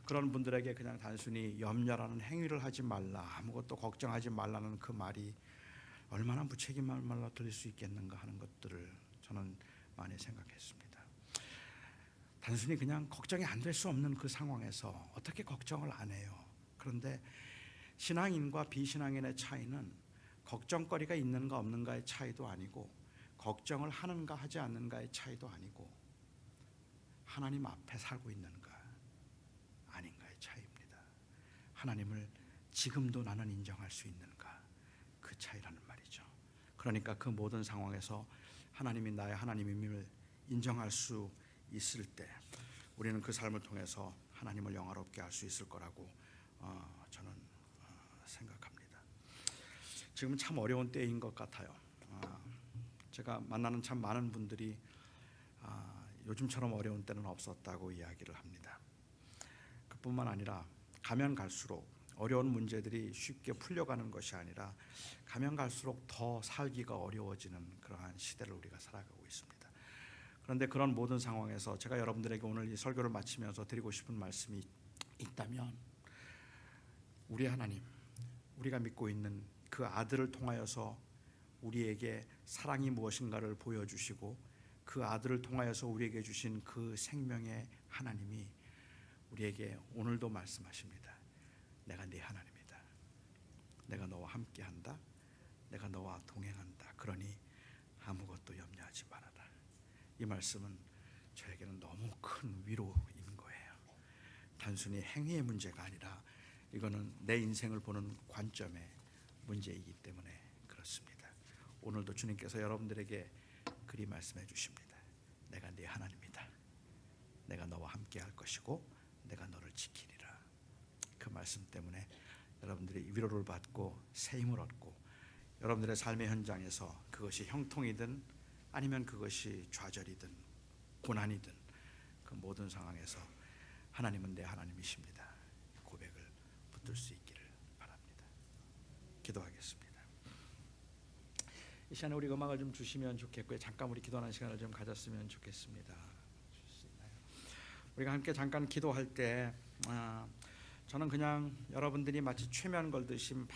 그런 분들에게 그냥 단순히 염려라는 행위를 하지 말라, 아무것도 걱정하지 말라는 그 말이 얼마나 무책임한 말로 들릴 수 있겠는가 하는 것들을 저는 많이 생각했습니다. 단순히 그냥 걱정이 안 될 수 없는 그 상황에서 어떻게 걱정을 안 해요? 그런데 신앙인과 비신앙인의 차이는 걱정거리가 있는가 없는가의 차이도 아니고, 걱정을 하는가 하지 않는가의 차이도 아니고, 하나님 앞에 살고 있는가 아닌가의 차이입니다. 하나님을 지금도 나는 인정할 수 있는가, 그 차이라는 말이죠. 그러니까 그 모든 상황에서 하나님이 나의 하나님임을 인정할 수 있을 때 우리는 그 삶을 통해서 하나님을 영화롭게 할 수 있을 거라고 저는 생각합니다. 지금은 참 어려운 때인 것 같아요. 제가 만나는 참 많은 분들이 요즘처럼 어려운 때는 없었다고 이야기를 합니다. 그뿐만 아니라 가면 갈수록 어려운 문제들이 쉽게 풀려가는 것이 아니라 가면 갈수록 더 살기가 어려워지는 그러한 시대를 우리가 살아가고 있습니다. 그런데 그런 모든 상황에서 제가 여러분들에게 오늘 이 설교를 마치면서 드리고 싶은 말씀이 있다면, 우리 하나님, 우리가 믿고 있는 그 아들을 통하여서 우리에게 사랑이 무엇인가를 보여주시고 그 아들을 통하여서 우리에게 주신 그 생명의 하나님이 우리에게 오늘도 말씀하십니다. 내가 네 하나님이다. 내가 너와 함께한다. 내가 너와 동행한다. 그러니 아무것도 염려하지 말아라. 이 말씀은 저에게는 너무 큰 위로인 거예요. 단순히 행위의 문제가 아니라 이거는 내 인생을 보는 관점의 문제이기 때문에 그렇습니다. 오늘도 주님께서 여러분들에게 그리 말씀해 주십니다. 내가 네 하나님이다. 내가 너와 함께 할 것이고 내가 너를 지키리라. 그 말씀 때문에 여러분들이 위로를 받고 새 힘을 얻고 여러분들의 삶의 현장에서 그것이 형통이든 아니면 그것이 좌절이든 고난이든 그 모든 상황에서 하나님은 내 하나님이십니다. 고백을 붙들 수 있기를 바랍니다. 기도하겠습니다. 이 시간에 우리 음악을 좀 주시면 좋겠고요. 잠깐 우리 기도하는 시간을 좀 가졌으면 좋겠습니다. 우리가 함께 잠깐 기도할 때 저는 그냥 여러분들이 마치 최면 걸듯이 막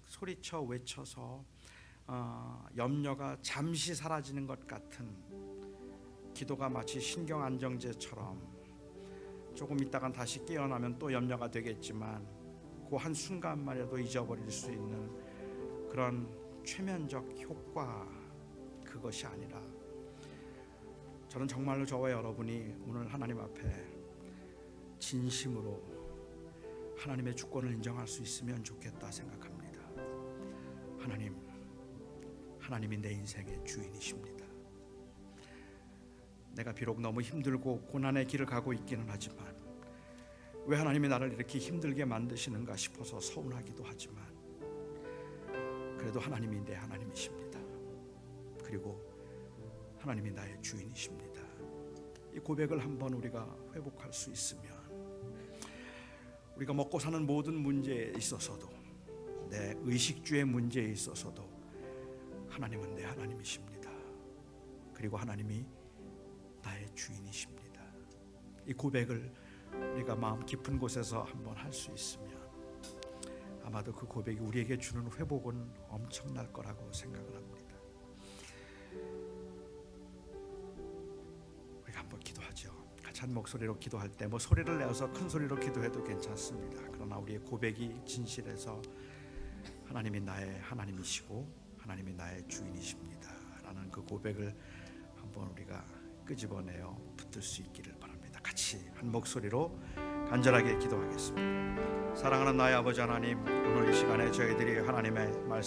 소리쳐 외쳐서 염려가 잠시 사라지는 것 같은 기도가 마치 신경 안정제처럼 조금 있다간 다시 깨어나면 또 염려가 되겠지만 그 한 순간만이라도 잊어버릴 수 있는 그런 최면적 효과, 그것이 아니라 저는 정말로 저와 여러분이 오늘 하나님 앞에 진심으로 하나님의 주권을 인정할 수 있으면 좋겠다 생각합니다. 하나님이 내 인생의 주인이십니다. 내가 비록 너무 힘들고 고난의 길을 가고 있기는 하지만 왜 하나님이 나를 이렇게 힘들게 만드시는가 싶어서 서운하기도 하지만 그래도 하나님이 내 하나님이십니다. 그리고 하나님이 나의 주인이십니다. 이 고백을 한번 우리가 회복할 수 있으면 우리가 먹고 사는 모든 문제에 있어서도 내 의식주의 문제에 있어서도 하나님은 내 하나님이십니다. 그리고 하나님이 나의 주인이십니다. 이 고백을 우리가 마음 깊은 곳에서 한번 할 수 있으면 아마도 그 고백이 우리에게 주는 회복은 엄청날 거라고 생각을 합니다. 우리가 한번 기도하죠. 같이 한 목소리로 기도할 때 뭐 소리를 내어서 큰 소리로 기도해도 괜찮습니다. 그러나 우리의 고백이 진실해서 하나님이 나의 하나님이시고 하나님이 나의 주인이십니다 라는 그 고백을 한번 우리가 끄집어내어 붙들 수 있기를 바랍니다. 같이 한 목소리로 간절하게 기도하겠습니다. 사랑하는 나의 아버지 하나님, 오늘 이 시간에 저희들이 하나님의 말씀